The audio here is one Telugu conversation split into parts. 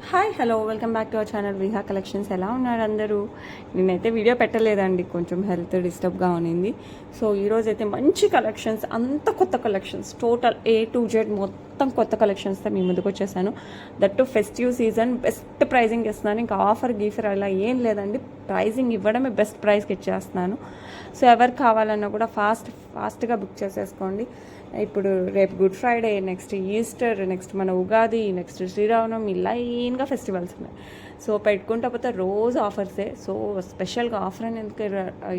Hi hello welcome back to our channel Viha collections. ఎలా ఉన్నారు అందరూ? నేనైతే వీడియో పెట్టలేదండి, కొంచెం హెల్త్ డిస్టర్బ్గా ఉన్నింది. సో ఈరోజు అయితే మంచి కలెక్షన్స్, అంత కొత్త collections, total A to Z మొత్తం కొత్త కలెక్షన్స్తో మీ ముందుకు వచ్చేసాను. That to festive season best pricing ఇస్తున్నాను. ఇంకా ఆఫర్ గీఫర్ అలా ఏం లేదండి, ప్రైజింగ్ ఇవ్వడమే బెస్ట్ ప్రైస్కి ఇచ్చేస్తున్నాను. సో ఎవరు కావాలన్నా కూడా ఫాస్ట్గా బుక్ చేసేసుకోండి. ఇప్పుడు రేపు good Friday, next Easter, next మన ఉగాది, నెక్స్ట్ శ్రీరామనవమి, లైన్గా ఫెస్టివల్స్ ఉన్నాయి. సో పెట్టుకుంటా పోతే రోజు ఆఫర్సే. సో స్పెషల్గా ఆఫర్ అని ఎందుకు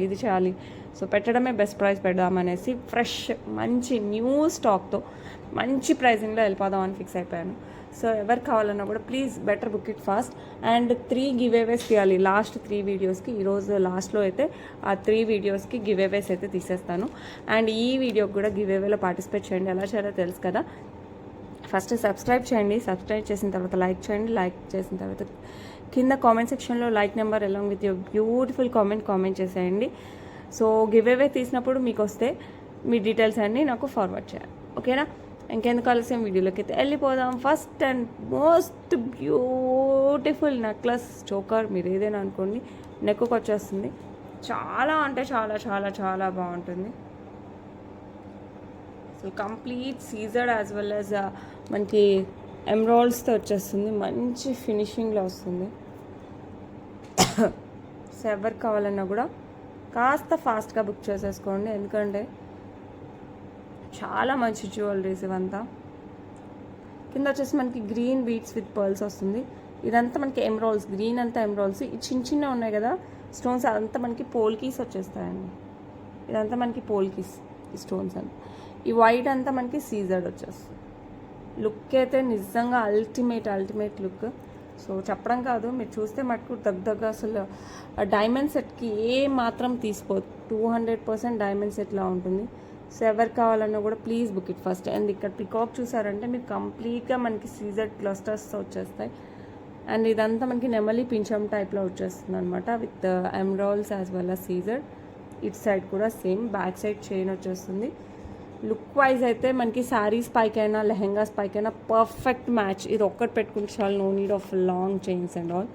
ఇది చేయాలి, సో పెట్టడమే బెస్ట్ ప్రైస్ పెడదామనేసి ఫ్రెష్ మంచి న్యూ స్టాక్తో మంచి ప్రైజింగ్లో వెళ్ళిపోదామని ఫిక్స్ అయిపోయాను. సో ఎవరు కావాలన్నా కూడా please better book it fast. And 3 giveaways తీయాలి లాస్ట్ 3 వీడియోస్కి. ఈరోజు లాస్ట్లో అయితే ఆ 3 వీడియోస్కి గివ్ అవేస్ అయితే తీసేస్తాను. అండ్ ఈ వీడియోకి కూడా గివ్ అవేలో పార్టిసిపేట్ చేయండి. ఎలా చేయాలో తెలుసు కదా. ఫస్ట్ సబ్స్క్రైబ్ చేయండి, సబ్స్క్రైబ్ చేసిన తర్వాత లైక్ చేయండి, లైక్ చేసిన తర్వాత కింద కామెంట్ సెక్షన్లో like number along with your beautiful comment చేసేయండి. సో గివ్ అవే తీసినప్పుడు మీకు వస్తే మీ డీటెయిల్స్ అన్నీ నాకు ఫార్వర్డ్ చేయాలి, ఓకేనా? ఇంకెందుకు ఆలస్యం, వీడియోలోకి అయితే వెళ్ళిపోదాం. First and most beautiful necklace choker, మీరు ఏదైనా అనుకోండి, నెక్కు వచ్చేస్తుంది. చాలా అంటే చాలా చాలా చాలా బాగుంటుంది. సో కంప్లీట్ సీజర్డ్ యాజ్ వెల్ యాజ్ మనకి ఎమ్రాల్డ్స్తో వచ్చేస్తుంది, మంచి ఫినిషింగ్లో వస్తుంది. సో ఎవరికి కావాలన్నా కూడా కాస్త ఫాస్ట్గా బుక్ చేసేసుకోండి, ఎందుకంటే చాలా మంచి జ్యువెలరీస్ ఇవంతా. కింద వచ్చేసి మనకి గ్రీన్ బీట్స్ విత్ పర్ల్స్ వస్తుంది. ఇదంతా మనకి ఎమ్రాల్స్, గ్రీన్ అంతా ఎమ్రాల్స్. ఈ చిన్న ఉన్నాయి కదా స్టోన్స్, అదంతా మనకి పోల్కీస్ వచ్చేస్తాయండి. ఇదంతా మనకి పోల్కీస్, ఈ స్టోన్స్ అంతా. ఈ వైట్ అంతా మనకి సీజర్డ్ వచ్చేస్తుంది. లుక్ అయితే నిజంగా అల్టిమేట్ లుక్. సో చెప్పడం కాదు, మీరు చూస్తే మటుకు దగ్గర అసలు డైమండ్ సెట్కి ఏ మాత్రం తీసుకోదు. 200% డైమండ్ సెట్లా ఉంటుంది. సో ఎవరు కావాలన్నా కూడా please book it first. And ఇక్కడ పికాక్ చూసారంటే మీకు కంప్లీట్గా మనకి సీజర్ క్లస్టర్స్తో వచ్చేస్తాయి. అండ్ ఇదంతా మనకి నెమలి పింఛం టైప్లో వచ్చేస్తుంది అనమాట, with emeralds as well as CZ. It side కూడా సేమ్, బ్యాక్ సైడ్ చైన్ వచ్చేస్తుంది. లుక్ వైజ్ అయితే మనకి శారీస్ పైకైనా లెహెంగాస్ పైకైనా పర్ఫెక్ట్ మ్యాచ్. ఇది ఒక్కటి పెట్టుకుంటే చాలా, no need of long chains and all.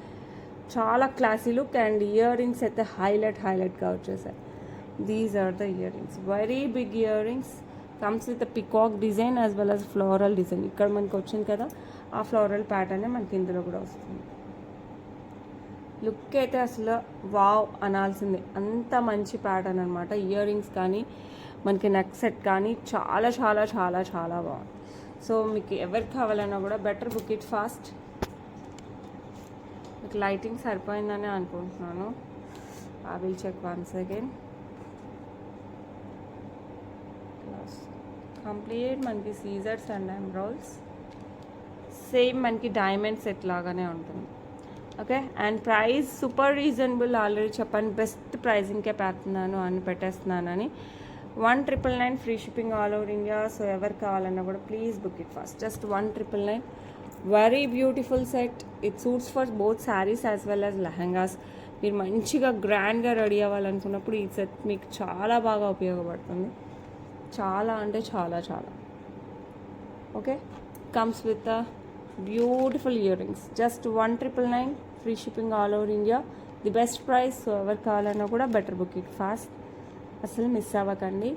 చాలా classy look. And earrings అయితే హైలైట్గా వచ్చేసాయి. These are the earrings, very big earrings, comes with a peacock design as well as floral design. ఇక్కడ మనకి వచ్చింది కదా, ఆ ఫ్లోరల్ ప్యాటర్నే మనకి ఇందులో కూడా వస్తుంది. లుక్ అయితే అసలు వావ్ అనాల్సిందే, అంత మంచి ప్యాటర్న్ అనమాట. ఇయర్ రింగ్స్ కానీ మనకి నెక్ సెట్ కానీ చాలా చాలా చాలా చాలా బాగుంది. సో మీకు ఎవరికి కావాలన్నా కూడా బెటర్ బుక్ ఇట్ ఫాస్ట్. మీకు లైటింగ్ సరిపోయిందని అనుకుంటున్నాను. I will check once again. Complete మనకి సీజర్స్ అండ్ ఎమ్రాల్స్, సేమ్ మనకి డైమండ్ సెట్ లాగానే ఉంటుంది, okay. And price super reasonable. Already చెప్పాను బెస్ట్ ప్రైజింగ్కే పెట్టేస్తున్నానని. 1,999 free shipping all over India. So ఎవరు కావాలన్నా కూడా please book it first. Just 1,999. Very beautiful set. It suits for both saris as well as lehengas. మీరు మంచిగా గ్రాండ్గా రెడీ అవ్వాలనుకున్నప్పుడు ఈ సెట్ మీకు చాలా బాగా ఉపయోగపడుతుంది. చాలా అంటే చాలా చాలా, okay. Comes with beautiful ear rings. Just 1,999 free shipping all over India, the best price. So ఎవరు కావాలన్నా కూడా బెటర్ బుక్ ఇట్ ఫాస్ట్, అసలు మిస్ అవ్వకండి.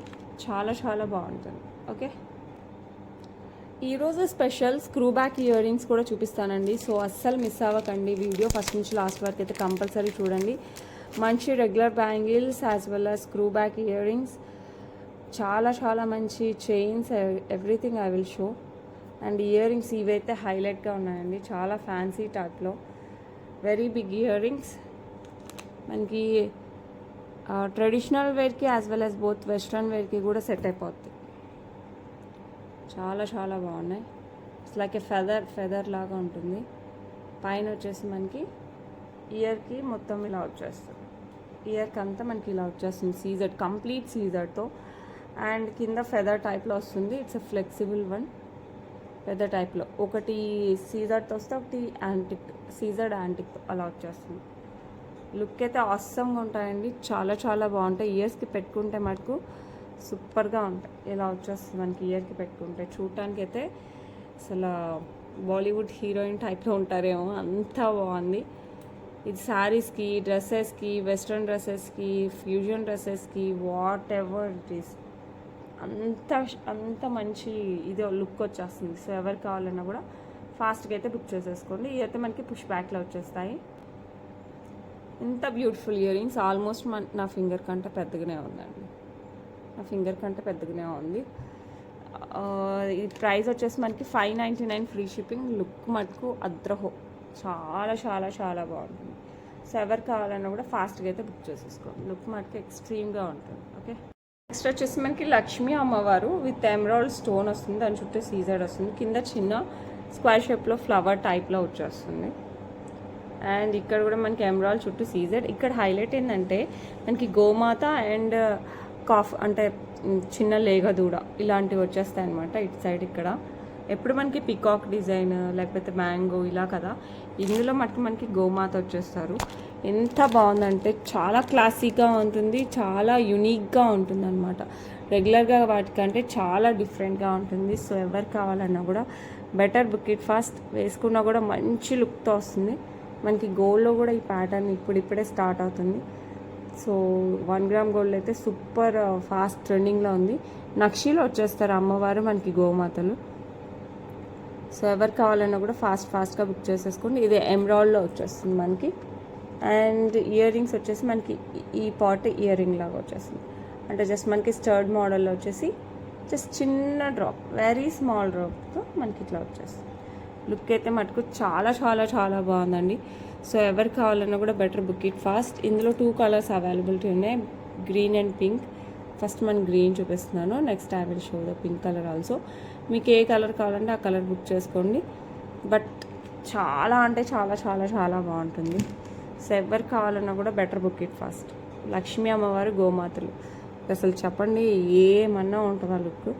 చాలా చాలా బాగుంటుంది, ఓకే. ఈరోజు special screw back ear rings కూడా చూపిస్తానండి. సో అస్సలు మిస్ అవ్వకండి, వీడియో ఫస్ట్ నుంచి లాస్ట్ వరకు అయితే కంపల్సరీ చూడండి. మంచి regular bangles as well as screw back ear rings, చాలా చాలా మంచి chains, everything I will show. And ear rings ఇవైతే హైలైట్గా ఉన్నాయండి, చాలా ఫ్యాన్సీ టైప్లో. వెరీ బిగ్ ఇయర్ రింగ్స్ మనకి ట్రెడిషనల్ వేర్కి as well as both western వేర్కి కూడా సెట్ అయిపోతుంది. చాలా చాలా బాగున్నాయి. ఇట్స్ లైక్ ఏ ఫెదర్ లాగా ఉంటుంది. పైన వచ్చేసి మనకి ఇయర్కి మొత్తం ఇలా వచ్చేస్తుంది. ఇయర్కి అంతా మనకి ఇలా వచ్చేస్తుంది సీజర్, కంప్లీట్ సీజర్తో. అండ్ కింద ఫెదర్ టైప్లో వస్తుంది. It's a flexible one. Feather టైప్లో ఒకటి సీజర్తో వస్తే ఒకటి సీజర్డ్ యాంటిక్తో అలా వచ్చేస్తుంది. లుక్ అయితే ఆసమ్గా ఉంటాయండి, చాలా చాలా బాగుంటాయి. ఇయర్స్కి పెట్టుకుంటే మటుకు సూపర్గా ఉంటాయి. ఇలా వచ్చేస్తుంది మనకి ఇయర్కి పెట్టుకుంటే. చూడటానికి అయితే అసలు బాలీవుడ్ హీరోయిన్ టైప్లో ఉంటారేమో, అంత బాగుంది. ఇది శారీస్కి, డ్రెస్సెస్కి, వెస్ట్రన్ డ్రెస్సెస్కి, ఫ్యూజన్ డ్రెస్సెస్కి, వాట్ ఎవర్ ఇట్ ఈస్ అంత అంత మంచి ఇది లుక్ వచ్చేస్తుంది. సో ఎవరు కావాలన్నా కూడా ఫాస్ట్గా అయితే బుక్ చేసేసుకోండి. ఇవైతే మనకి పుష్ బ్యాక్లో వచ్చేస్తాయి. ఇంత బ్యూటిఫుల్ ఇయర్ రింగ్స్ ఆల్మోస్ట్ నా ఫింగర్ కంటే పెద్దగానే ఉందండి. నా ఫింగర్ కంటే పెద్దగానే ఉంది. ఈ ప్రైస్ వచ్చేసి మనకి 599 ఫ్రీ షిప్పింగ్. లుక్ మటుకు అద్రహో, చాలా చాలా చాలా బాగుంటుంది. సో ఎవరు కావాలన్నా కూడా ఫాస్ట్గా అయితే బుక్ చేసేసుకోండి. లుక్ మటుకు ఎక్స్ట్రీమ్గా ఉంటుంది. ఓకే, నెక్స్ట్ వచ్చేసి మనకి లక్ష్మీ అమ్మవారు విత్ ఎమరాల్డ్ స్టోన్ వస్తుంది. దాని చుట్టూ సీజర్ వస్తుంది. కింద చిన్న స్క్వేర్ షేప్లో ఫ్లవర్ టైప్లో వచ్చేస్తుంది. అండ్ ఇక్కడ కూడా మనకి ఎమరాల్డ్ చుట్టూ సీజర్. ఇక్కడ హైలైట్ ఏంటంటే మనకి గోమాత అండ్ కాఫ్ అంటే చిన్న లేగదూడ ఇలాంటివి వచ్చేస్తాయి అనమాట. ఇటు సైడ్ ఇక్కడ ఎప్పుడు మనకి పికాక్ డిజైన్ లేకపోతే మ్యాంగో ఇలా కదా, ఇందులో మనకి గోమాత వచ్చేస్తారు. ఎంత బాగుందంటే చాలా క్లాసిక్గా ఉంటుంది, చాలా యునిక్గా ఉంటుంది అనమాట. రెగ్యులర్గా వాటికంటే చాలా డిఫరెంట్గా ఉంటుంది. సో ఎవరు కావాలన్నా కూడా బెటర్ బుక్ ఇట్ ఫాస్ట్. వేసుకున్నా కూడా మంచి లుక్తో వస్తుంది. మనకి గోల్డ్లో కూడా ఈ ప్యాటర్న్ ఇప్పుడిప్పుడే స్టార్ట్ అవుతుంది. సో 1 గ్రామ్ గోల్డ్ అయితే సూపర్ ఫాస్ట్ ట్రెండింగ్లో ఉంది. నక్షీలో వచ్చేస్తారు అమ్మవారు మనకి గోమాతలు. సో ఎవరు కావాలన్నా కూడా ఫాస్ట్గా బుక్ చేసేసుకోండి. ఇది ఎమరాల్డ్లో వచ్చేస్తుంది మనకి. అండ్ ఇయర్ రింగ్స్ వచ్చేసి మనకి ఈ పాట్ ఇయర్ రింగ్ లాగా వచ్చేస్తుంది. అంటే జస్ట్ మనకి స్టర్డ్ మోడల్లో వచ్చేసి జస్ట్ చిన్న డ్రాప్, వెరీ స్మాల్ డ్రాప్తో మనకి ఇట్లా వచ్చేస్తుంది. లుక్ అయితే మటుకు చాలా చాలా చాలా బాగుందండి. సో ఎవరు కావాలన్నా కూడా బెటర్ బుక్ ఇట్ ఫాస్ట్. ఇందులో 2 కలర్స్ అవైలబిలిటీ ఉన్నాయి, గ్రీన్ అండ్ పింక్. ఫస్ట్ మనం గ్రీన్ చూపిస్తున్నాను, next I will show the pink colour also. మీకు ఏ కలర్ కావాలంటే ఆ కలర్ బుక్ చేసుకోండి. బట్ చాలా అంటే చాలా చాలా చాలా బాగుంటుంది. సో ఎవరు కావాలన్నా కూడా better book it fast. Lakshmi అమ్మవారు గోమాతలు అసలు చెప్పండి ఏమన్నా ఉంటుందా లుక్,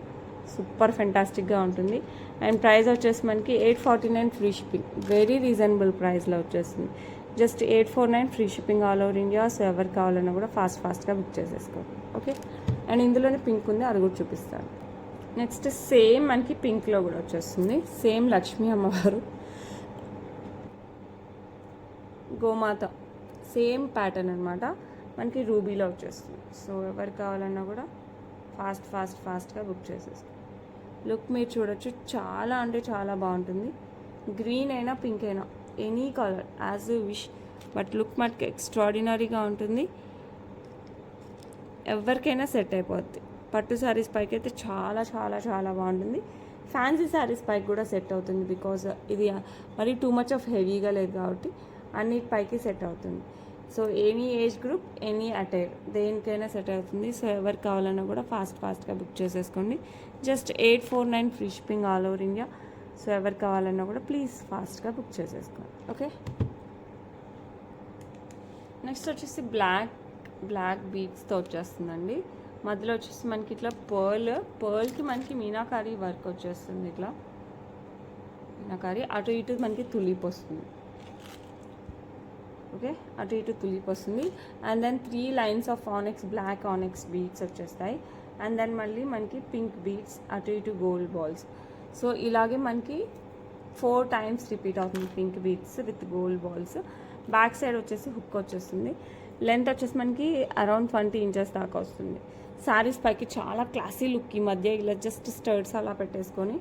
సూపర్ ఫెంటాస్టిక్గా ఉంటుంది. అండ్ ప్రైస్ వచ్చేసి మనకి 849 ఫ్రీ షిప్పింగ్. వెరీ రీజనబుల్ ప్రైస్లో వచ్చేస్తుంది. Just 849 free shipping all over India. So ఎవరు కావాలన్నా కూడా ఫాస్ట్గా బుక్ చేసేసుకోండి. ఓకే, అండ్ ఇందులోనే పింక్ ఉంది, అది కూడా చూపిస్తాను. నెక్స్ట్ సేమ్ మనకి పింక్లో కూడా వచ్చేస్తుంది. సేమ్ లక్ష్మీ అమ్మవారు గోమాత సేమ్ ప్యాటర్న్ అనమాట. మనకి రూబీలో వచ్చేస్తుంది. సో ఎవరు కావాలన్నా కూడా ఫాస్ట్గా బుక్ చేసేసుకోండి. లుక్ మీరు చూడొచ్చు, చాలా అంటే చాలా బాగుంటుంది. గ్రీన్ అయినా పింక్ అయినా any colour as you wish. But look మటుకు ఎక్స్ట్రాడినరీగా ఉంటుంది. ఎవరికైనా సెట్ అయిపోద్ది. పట్టు శారీస్ పైకి అయితే చాలా చాలా చాలా బాగుంటుంది. ఫ్యాన్సీ శారీస్ పైకి కూడా సెట్ అవుతుంది. బికాజ్ ఇది మరి టూ మచ్ ఆఫ్ హెవీగా లేదు కాబట్టి అన్నిటి పైకి సెట్ అవుతుంది. So any age group, any attire దేనికైనా సెట్ అవుతుంది. సో ఎవరు కావాలన్నా కూడా ఫాస్ట్గా బుక్ చేసేసుకోండి. Just 849 free shipping all over India. So ఎవరు కావాలన్నా కూడా ప్లీజ్ ఫాస్ట్గా బుక్ చేసేసుకోండి. ఓకే, నెక్స్ట్ వచ్చేసి బ్లాక్ బీడ్స్తో వచ్చేస్తుందండి. మధ్యలో వచ్చేసి మనకి ఇట్లా పర్ల్కి మనకి మీనాకారి వర్క్ వచ్చేస్తుంది. ఇట్లా మీనాకారి అటు ఇటు మనకి తులిప్ వస్తుంది. ఓకే, అటు ఇటు తులిప్ వస్తుంది. And then 3 lines of black onyx beads వచ్చేస్తాయి. అండ్ దెన్ మళ్ళీ మనకి పింక్ బీడ్స్, అటు ఇటు గోల్డ్ బాల్స్. సో ఇలాగే మనకి 4 టైమ్స్ రిపీట్ అవుతుంది pink beads with gold balls. Back side వచ్చేసి హుక్ వచ్చేస్తుంది. లెంత్ వచ్చేసి మనకి అరౌండ్ 20 ఇంచెస్ దాకా వస్తుంది. శారీస్ పైకి చాలా క్లాసీ లుక్. ఈ మధ్య ఇలా జస్ట్ స్టర్ట్స్ అలా పెట్టేసుకొని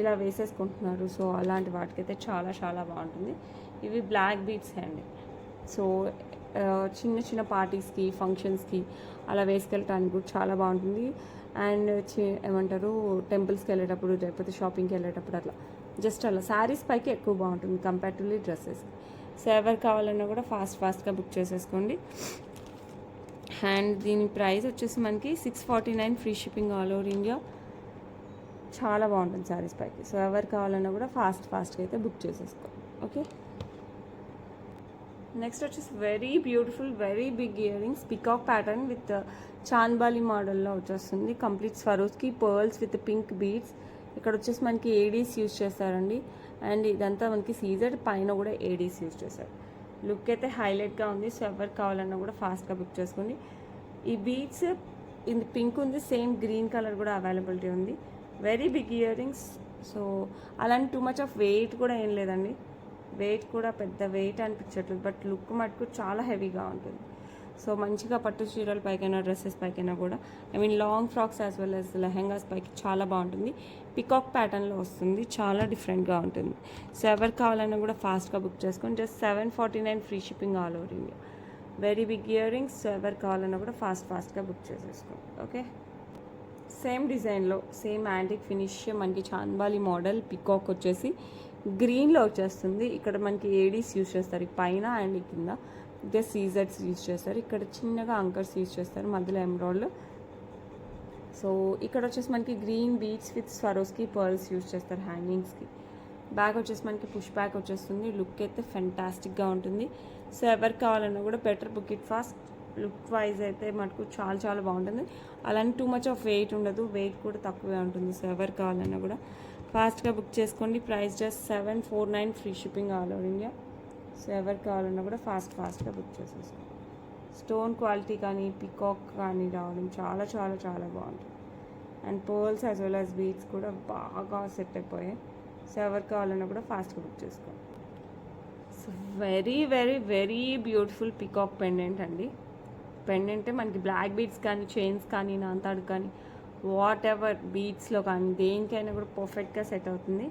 ఇలా వేసేసుకుంటున్నారు. సో అలాంటి వాటికైతే చాలా చాలా బాగుంటుంది. ఇవి బ్లాక్ బీడ్స్ అండి. సో చిన్న పార్టీస్కి, ఫంక్షన్స్కి అలా వేసుకెళ్ళటానికి కూడా చాలా బాగుంటుంది. అండ్ ఏమంటారు టెంపుల్స్కి వెళ్ళేటప్పుడు లేకపోతే షాపింగ్కి వెళ్ళేటప్పుడు అట్లా జస్ట్ అలా శారీస్ పైకి ఎక్కువ బాగుంటుంది కంపేర్టివ్లీ డ్రెస్సెస్. సో ఎవరు కావాలన్నా కూడా ఫాస్ట్గా బుక్ చేసేసుకోండి. అండ్ దీని ప్రైస్ వచ్చేసి మనకి 649 free shipping all over India. చాలా బాగుంటుంది శారీస్ పైకి. సో ఎవరు కావాలన్నా కూడా ఫాస్ట్గా అయితే బుక్ చేసేసుకోండి. ఓకే, నెక్స్ట్ వచ్చేసి very beautiful very big earrings, peacock pattern with chandbali మోడల్లో వచ్చేస్తుంది. Complete Swarovski pearls with pink beads. ఇక్కడ వచ్చేసి మనకి ఏడీస్ యూజ్ చేస్తారండి. అండ్ ఇదంతా మనకి సీజర్, పైన కూడా ఏడీస్ యూజ్ చేస్తారు. లుక్ అయితే హైలైట్గా ఉంది. సో ఎవరు కావాలన్నా కూడా ఫాస్ట్గా బుక్ చేసుకోండి. ఈ బీడ్స్ ఇది పింక్ ఉంది, సేమ్ గ్రీన్ కలర్ కూడా అవైలబిలిటీ ఉంది. Very big earrings, so అలాంటి టూ మచ్ ఆఫ్ వెయిట్ కూడా ఏం లేదండి, వెయిట్ కూడా పెద్ద వెయిట్ అనిపించట్లేదు, బట్ లుక్ మటుకు చాలా హెవీగా ఉంటుంది. సో మంచిగా పట్టు చీరల పైకైనా డ్రెస్సెస్ పైకైనా కూడా long frocks as well as lehengas పైకి చాలా బాగుంటుంది. పికాక్ ప్యాటర్న్లో వస్తుంది, చాలా డిఫరెంట్గా ఉంటుంది. సో ఎవరు కావాలన్నా కూడా ఫాస్ట్గా బుక్ చేసుకొని just 749 free shipping all over India. Very big earrings. So ఎవరు కావాలన్నా కూడా ఫాస్ట్గా బుక్ చేసేసుకోండి. ఓకే, సేమ్ డిజైన్లో సేమ్ యాంటిక్ ఫినిష్ మనకి చాంద్బాలి మోడల్ పికాక్ వచ్చేసి గ్రీన్లో వచ్చేస్తుంది. ఇక్కడ మనకి ఏడీస్ యూజ్ చేస్తారు పైన అండ్ కింద, ఇంకా సీజెడ్స్ యూజ్ చేస్తారు. ఇక్కడ చిన్నగా అంకర్స్ యూజ్ చేస్తారు, మధ్యలో ఎమ్రాయిడ్. సో ఇక్కడ వచ్చేసి మనకి green beads with Swarovski pearls use చేస్తారు హ్యాంగింగ్స్కి. బ్యాగ్ వచ్చేసి మనకి పుష్ బ్యాగ్ వచ్చేస్తుంది. లుక్ అయితే ఫెంటాస్టిక్గా ఉంటుంది. సో ఎవరికి కావాలన్నా కూడా better book it fast. Look wise అయితే మటుకు చాలా చాలా బాగుంటుంది. అలానే టూ మచ్ ఆఫ్ వెయిట్ ఉండదు, వెయిట్ కూడా తక్కువే ఉంటుంది. సో ఎవరికి కావాలన్నా కూడా ఫాస్ట్గా బుక్ చేసుకోండి. Price just 749 free shipping all over India. So ఎవరికి కావాలన్నా కూడా ఫాస్ట్గా బుక్ చేసేసుకోండి. స్టోన్ క్వాలిటీ కానీ పికాక్ కానీ రావడం చాలా చాలా చాలా బాగుంటుంది. And pearls as well as beads కూడా బాగా సెట్ అయిపోయాయి. సో ఎవరికి కావాలన్నా కూడా ఫాస్ట్గా బుక్ చేసుకోండి. So very very very beautiful peacock pendant అండి. పెండెంటే మనకి బ్లాక్ బీడ్స్ కానీ చైన్స్ కానీ నాంతాడు కానీ వాట్ ఎవర్ బీడ్స్లో కానీ దేనికైనా కూడా పర్ఫెక్ట్గా సెట్ అవుతుంది.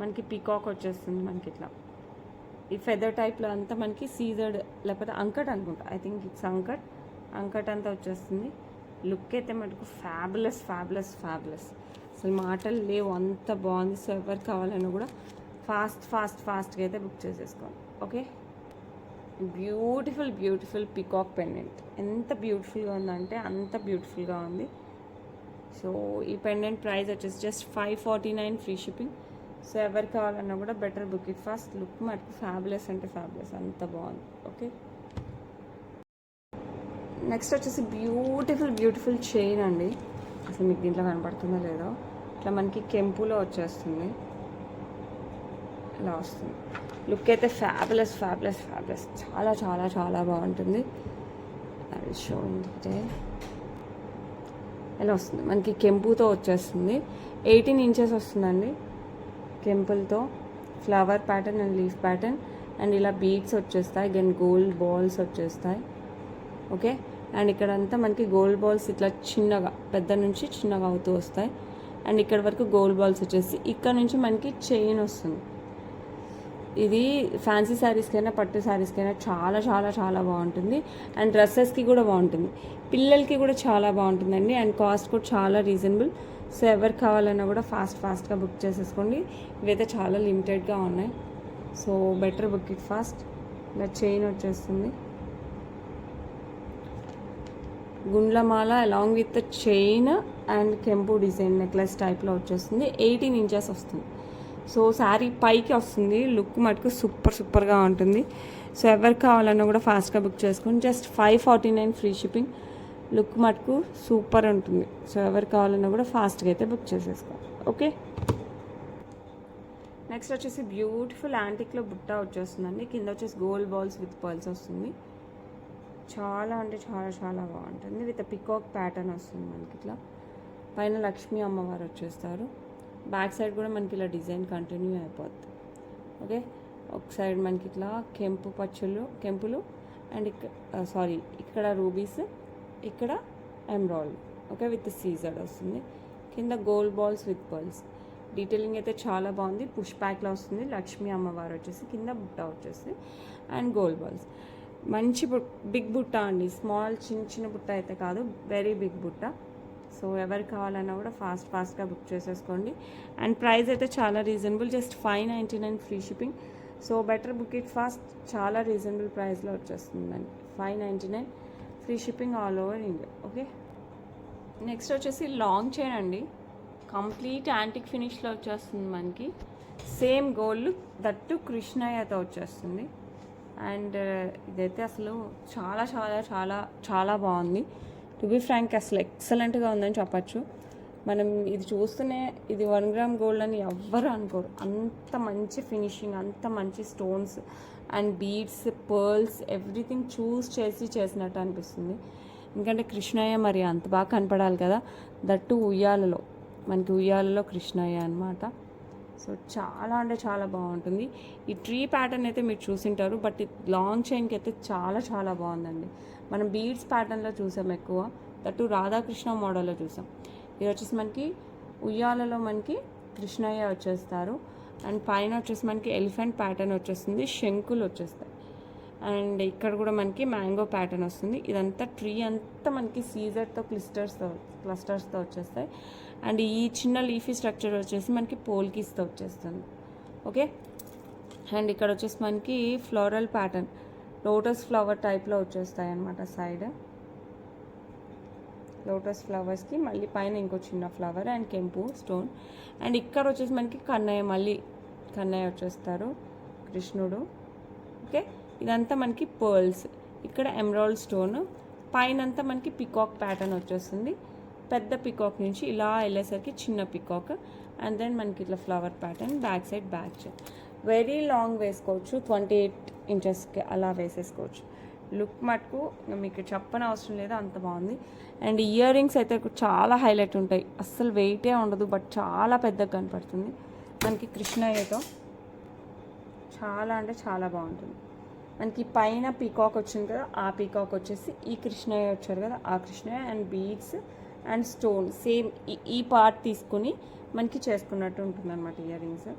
మనకి పికాక్ వచ్చేస్తుంది మనకి ఇట్లా ఈ ఫెదర్ టైప్లో అంతా మనకి సీజర్డ్ లేకపోతే అంకట్ అనుకుంటా, ఐ థింక్ ఇట్స్ అంకట్ అంతా వచ్చేస్తుంది. లుక్ అయితే మటుకు ఫ్యాబులస్. అసలు మాటలు లేవు, అంత బాగుంది. సో ఎవరు కావాలన్నా కూడా ఫాస్ట్గా అయితే బుక్ చేసేసుకోండి. Okay, beautiful peacock pendant. ఎంత బ్యూటిఫుల్గా ఉందంటే అంత బ్యూటిఫుల్గా ఉంది. సో ఈ పెండెంట్ ప్రైస్ వచ్చేసి జస్ట్ 549 ఫ్రీ షిప్పింగ్. సో ఎవరు కావాలన్నా కూడా better book it fast. Look మటుకు ఫ్యాబులస్ అంటే ఫ్యాబులస్, అంత బాగుంది. ఓకే, నెక్స్ట్ వచ్చేసి బ్యూటిఫుల్ చైన్ అండి. అసలు మీకు దీంట్లో కనపడుతుందో లేదో, ఇట్లా మనకి కెంపులో వచ్చేస్తుంది, ఇలా వస్తుంది. లుక్ అయితే ఫ్యాబులస్ చాలా చాలా చాలా బాగుంటుంది. అది షోయింగ్ డీటెయిల్ ఇలా వస్తుంది, మనకి కెంపుతో వచ్చేస్తుంది. 18 ఇంచెస్ వస్తుందండి కెంపుల్తో. Flower pattern and leaf pattern and ఇలా బీడ్స్ వచ్చేస్తాయి, దెన్ గోల్డ్ బాల్స్ వచ్చేస్తాయి. ఓకే, అండ్ ఇక్కడంతా మనకి గోల్డ్ బాల్స్ ఇట్లా చిన్నగా పెద్ద నుంచి చిన్నగా అవుతూ వస్తాయి. అండ్ ఇక్కడ వరకు గోల్డ్ బాల్స్ వచ్చేసి ఇక్కడ నుంచి మనకి చైన్ వస్తుంది. ఇది ఫ్యాన్సీ శారీస్కైనా పట్టు శారీస్కైనా చాలా చాలా చాలా బాగుంటుంది. అండ్ డ్రెస్సెస్కి కూడా బాగుంటుంది, పిల్లలకి కూడా చాలా బాగుంటుందండి. అండ్ కాస్ట్ కూడా చాలా రీజనబుల్. సో ఎవరు కావాలన్నా కూడా ఫాస్ట్గా బుక్ చేసేసుకోండి. ఇవైతే చాలా లిమిటెడ్గా ఉన్నాయి. So better book it fast. ఇలా చైన్ వచ్చేస్తుంది, గుండ్లమాల అలాంగ్ విత్ చైన్ అండ్ కెంపు డిజైన్ నెక్లెస్ టైప్లో వచ్చేస్తుంది. 18 ఇంచెస్ వస్తుంది. సో శారీ పైకి వస్తుంది. లుక్ మటుకు సూపర్గా ఉంటుంది. సో ఎవరికి కావాలన్నా కూడా ఫాస్ట్గా బుక్ చేసుకొని జస్ట్ 549 ఫ్రీ షిప్పింగ్. లుక్ మటుకు సూపర్ ఉంటుంది. సో ఎవరికి కావాలన్నా కూడా ఫాస్ట్గా అయితే బుక్ చేసేసుకోండి. ఓకే, నెక్స్ట్ వచ్చేసి బ్యూటిఫుల్ యాంటిక్లో బుట్ట వచ్చేస్తుందండి. కింద వచ్చేసి గోల్డ్ బాల్స్ విత్ పర్ల్స్ వస్తుంది. చాలా అంటే చాలా చాలా బాగుంటుంది. విత్ పికాక్ ప్యాటర్న్ వస్తుంది మనకి ఇట్లా. పైన లక్ష్మీ అమ్మవారు వచ్చేస్తారు. బ్యాక్ సైడ్ కూడా మనకి ఇలా డిజైన్ కంటిన్యూ అయిపోద్ది. ఓకే, ఒక సైడ్ మనకి ఇట్లా కెంపులు అండ్ ఇక్కడ రూబీస్, ఇక్కడ ఎమ్రాయిడ్. ఓకే, విత్ సీజర్డ్ వస్తుంది. కింద gold balls with pearls. Detailing అయితే చాలా బాగుంది. పుష్ బ్యాక్లో వస్తుంది. లక్ష్మీ అమ్మవారు వచ్చేసి కింద బుట్ట వచ్చేసి అండ్ గోల్డ్ బాల్స్. మంచి బిగ్ బుట్ట అండి, స్మాల్ చిన్న బుట్ట అయితే కాదు, వెరీ బిగ్ బుట్ట. సో ఎవరికి కావాలన్నా కూడా ఫాస్ట్గా బుక్ చేసేసుకోండి. అండ్ ప్రైస్ అయితే చాలా reasonable, just 599 free shipping. So better book it fast. చాలా రీజనబుల్ ప్రైస్లో వచ్చేస్తుందండి. 599 free shipping all over India. Okay, next వచ్చేసి లాంగ్ చైన్ అండి. కంప్లీట్ యాంటిక్ ఫినిష్లో వచ్చేస్తుంది మనకి. సేమ్ గోల్డ్ దట్టు కృష్ణయ్యతో వచ్చేస్తుంది. అండ్ ఇదైతే అసలు చాలా చాలా చాలా చాలా బాగుంది. టు బి ఫ్రాంక్ అసలు ఎక్సలెంట్గా ఉందని చెప్పచ్చు. మనం ఇది చూస్తూనే ఇది 1 గ్రామ్ గోల్డ్ అని ఎవ్వరు అనుకోరు. అంత మంచి ఫినిషింగ్, అంత మంచి stones and beads, pearls, everything choose చేసినట్టు అనిపిస్తుంది. ఎందుకంటే కృష్ణయ్య మరి అంత బాగా కనపడాలి కదా, దట్టు ఉయ్యాలలో, మనకి ఉయ్యాలలో కృష్ణయ్య అనమాట. సో చాలా అంటే చాలా బాగుంటుంది. ఈ ట్రీ ప్యాటర్న్ అయితే మీరు చూసింటారు, బట్ ఈ లాంగ్ చైన్కి అయితే చాలా చాలా బాగుందండి. మనం బీడ్స్ ప్యాటర్న్లో చూసాం ఎక్కువ, దట్టు రాధాకృష్ణ మోడల్లో చూసాం. ఇది వచ్చేసి మనకి ఉయ్యాలలో మనకి కృష్ణయ్య వచ్చేస్తారు, అండ్ పైన వచ్చేసి మనకి ఎలిఫెంట్ ప్యాటర్న్ వచ్చేస్తుంది, శంకులు వచ్చేస్తాయి, అండ్ ఇక్కడ కూడా మనకి మ్యాంగో ప్యాటర్న్ వస్తుంది. ఇదంతా ట్రీ అంతా మనకి సీజర్తో క్లస్టర్స్తో వచ్చేస్తాయి. అండ్ ఈ చిన్న లీఫీ స్ట్రక్చర్ వచ్చేసి మనకి పోల్కీస్తో వచ్చేస్తుంది. ఓకే, అండ్ ఇక్కడ వచ్చేసి మనకి ఫ్లోరల్ ప్యాటర్న్ లోటస్ ఫ్లవర్ టైప్లో వచ్చేస్తాయి అన్నమాట. సైడ్ లోటస్ ఫ్లవర్స్కి మళ్ళీ పైన ఇంకో చిన్న ఫ్లవర్ అండ్ కెంపు స్టోన్. అండ్ ఇక్కడ వచ్చేసి మనకి కన్నయ్య, మళ్ళీ కన్నయ్య వచ్చేస్తారు, కృష్ణుడు. ఓకే, ఇదంతా మనకి పర్ల్స్, ఇక్కడ ఎమరాల్డ్ స్టోన్, పైన అంతా మనకి పికాక్ ప్యాటర్న్ వచ్చేస్తుంది. పెద్ద పికాక్ నుంచి ఇలా వెళ్ళేసరికి చిన్న పికాక్, అండ్ దెన్ మనకి ఇట్లా flower pattern, back side back chain. Very long వేసుకోవచ్చు, 28 ఇంచెస్కి అలా వేసేసుకోవచ్చు. లుక్ మటుకు మీకు చెప్పని అవసరం లేదు, అంత బాగుంది. అండ్ ఇయర్ రింగ్స్ అయితే చాలా హైలైట్ ఉంటాయి, అస్సలు వెయిటే ఉండదు, బట్ చాలా పెద్దగా కనపడుతుంది మనకి. కృష్ణయ్యతో చాలా అంటే చాలా బాగుంటుంది. మనకి పైన పీకాక్ వచ్చింది కదా, ఆ పీకాక్ వచ్చేసి ఈ కృష్ణయ్య వచ్చారు కదా, ఆ Krishnayya and beads and stone same ఈ పార్ట్ తీసుకుని మనకి చేసుకున్నట్టు ఉంటుంది అనమాట ఇయర్ రింగ్స్.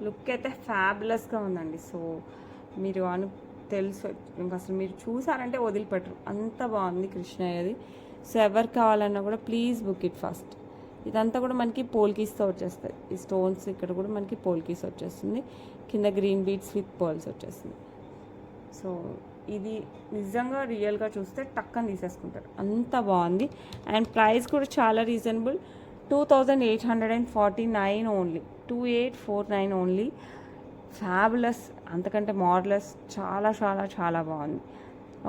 లుక్ అయితే ఫ్యాబులస్గా ఉందండి. సో మీరు తెలుసు ఇంకా, అసలు మీరు చూసారంటే వదిలిపెట్టరు, అంత బాగుంది కృష్ణయ్యది. సో ఎవరు కావాలన్నా కూడా ప్లీజ్ బుక్ ఇట్ ఫస్ట్. ఇదంతా కూడా మనకి పోల్కీస్తో వచ్చేస్తాయి, ఈ స్టోన్స్ ఇక్కడ కూడా మనకి పోల్కీస్ వచ్చేస్తుంది, కింద గ్రీన్ బీడ్స్ విత్ పర్ల్స్ వచ్చేస్తుంది. సో ఇది నిజంగా రియల్గా చూస్తే టక్కని తీసేసుకుంటారు, అంత బాగుంది. అండ్ ప్రైస్ కూడా చాలా రీజనబుల్, 2849 ఓన్లీ, 2849 ఓన్లీ. ఫ్యాబులస్, అంతకంటే మోడలస్, చాలా చాలా చాలా బాగుంది.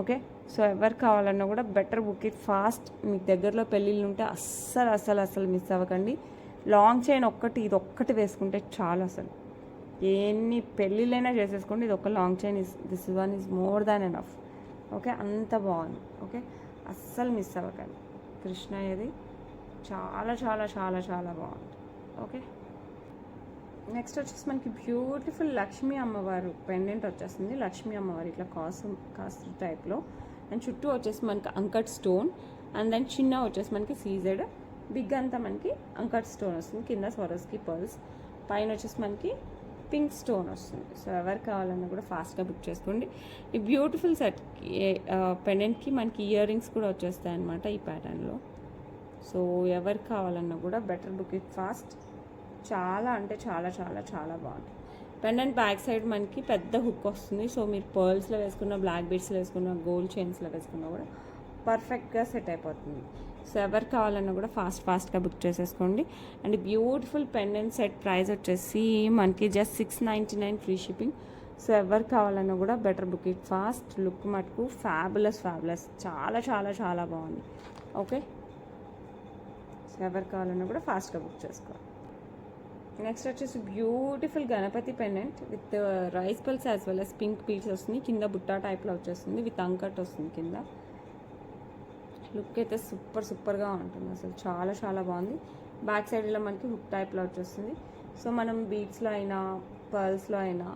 ఓకే, సో ఎవరు కావాలన్నా కూడా బెటర్ బుక్ ఇట్ ఫాస్ట్. మీకు దగ్గరలో పెళ్ళిళ్ళు ఉంటే అస్సలు మిస్ అవ్వకండి. లాంగ్ చైన్ ఒక్కటి, ఇది ఒక్కటి వేసుకుంటే చాలు, అసలు ఎన్ని పెళ్ళిళ్ళైనా చేసేసుకోండి. ఇది ఒక long chain this one is more than enough. Okay, అంత బాగుంది. ఓకే, అస్సలు మిస్ అవ్వకండి. కృష్ణయ్యది చాలా చాలా చాలా చాలా బాగుంది. ఓకే, నెక్స్ట్ వచ్చేసి మనకి బ్యూటిఫుల్ లక్ష్మీ అమ్మవారు పెండెంట్ వచ్చేస్తుంది. లక్ష్మీ అమ్మవారు ఇట్లా కాస్ట్ టైప్లో, అండ్ చుట్టూ వచ్చేసి మనకి అంకట్ స్టోన్, అండ్ దెన్ చిన్న వచ్చేసి మనకి సీజెడ్, బిగ్ అంతా మనకి అంకట్ స్టోన్ వస్తుంది, కింద స్వరస్కి పర్ల్స్, పైన వచ్చేసి మనకి పింక్ స్టోన్ వస్తుంది. సో ఎవరు కావాలన్నా కూడా ఫాస్ట్గా బుక్ చేసుకోండి. ఈ బ్యూటిఫుల్ సెట్కి పెండెంట్కి మనకి ఇయర్ రింగ్స్ కూడా వచ్చేస్తాయి అన్నమాట ఈ ప్యాటర్న్లో. సో ఎవరు కావాలన్నా కూడా బెటర్ బుక్ ఇట్ ఫాస్ట్. చాలా అంటే చాలా చాలా చాలా బాగుంటుంది. పెండెంట్ బ్యాక్ సైడ్ మనకి పెద్ద హుక్ వస్తుంది. సో మీరు పర్ల్స్లో వేసుకున్న, బ్లాక్ బీడ్స్లో వేసుకున్న, గోల్డ్ చైన్స్లో వేసుకున్నా కూడా పర్ఫెక్ట్గా సెట్ అయిపోతుంది. సో ఎవరు కావాలన్నా కూడా ఫాస్ట్గా బుక్ చేసేసుకోండి. And beautiful pendant set price వచ్చేసి మనకి జస్ట్ 699 ఫ్రీ షిప్పింగ్. సో ఎవరు కావాలన్నా కూడా better book it fast. Look మటుకు ఫ్యాబులస్ చాలా చాలా చాలా బాగుంది. ఓకే, సో ఎవరు కావాలన్నా కూడా ఫాస్ట్గా బుక్ చేసుకోవాలి. నెక్స్ట్ వచ్చేసి beautiful Ganapati pendant with rice pearls as well as pink beads వస్తుంది, కింద బుట్టా టైప్లో వచ్చేస్తుంది, విత్ అంకట్ వస్తుంది కింద. లుక్ అయితే సూపర్గా ఉంటుంది, అసలు చాలా చాలా బాగుంది. బ్యాక్ సైడ్లో మనకి హుక్ టైప్లో వచ్చేస్తుంది. సో మనం బీడ్స్లో అయినా, పర్ల్స్లో అయినా,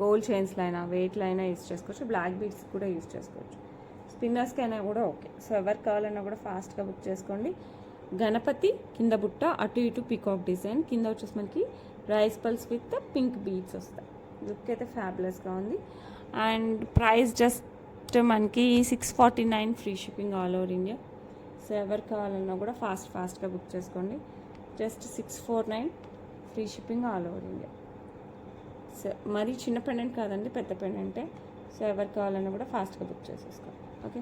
గోల్డ్ చైన్స్లో అయినా, వెయిట్లో అయినా యూస్ చేసుకోవచ్చు, బ్లాక్ బీడ్స్ కూడా యూస్ చేసుకోవచ్చు, స్పిన్నర్స్కి అయినా కూడా ఓకే. సో ఎవరు కావాలన్నా కూడా ఫాస్ట్గా బుక్ చేసుకోండి. గణపతి కింద బుట్ట, అటు ఇటు పీకాక్ డిజైన్, కింద వచ్చేసి మనకి rice pearls with pink beads వస్తాయి. లుక్ అయితే ఫ్యాబులస్గా ఉంది. అండ్ ప్రైస్ జస్ట్ మనకి 649 free shipping all over India. So ఎవరు కావాలన్నా కూడా ఫాస్ట్గా బుక్ చేసుకోండి. Just 649 free shipping all over India. So మరీ చిన్న పెండెంట్ కాదండి, పెద్ద పెండెంటే. సో ఎవరు కావాలన్నా కూడా ఫాస్ట్గా బుక్ చేసేసుకోండి. ఓకే,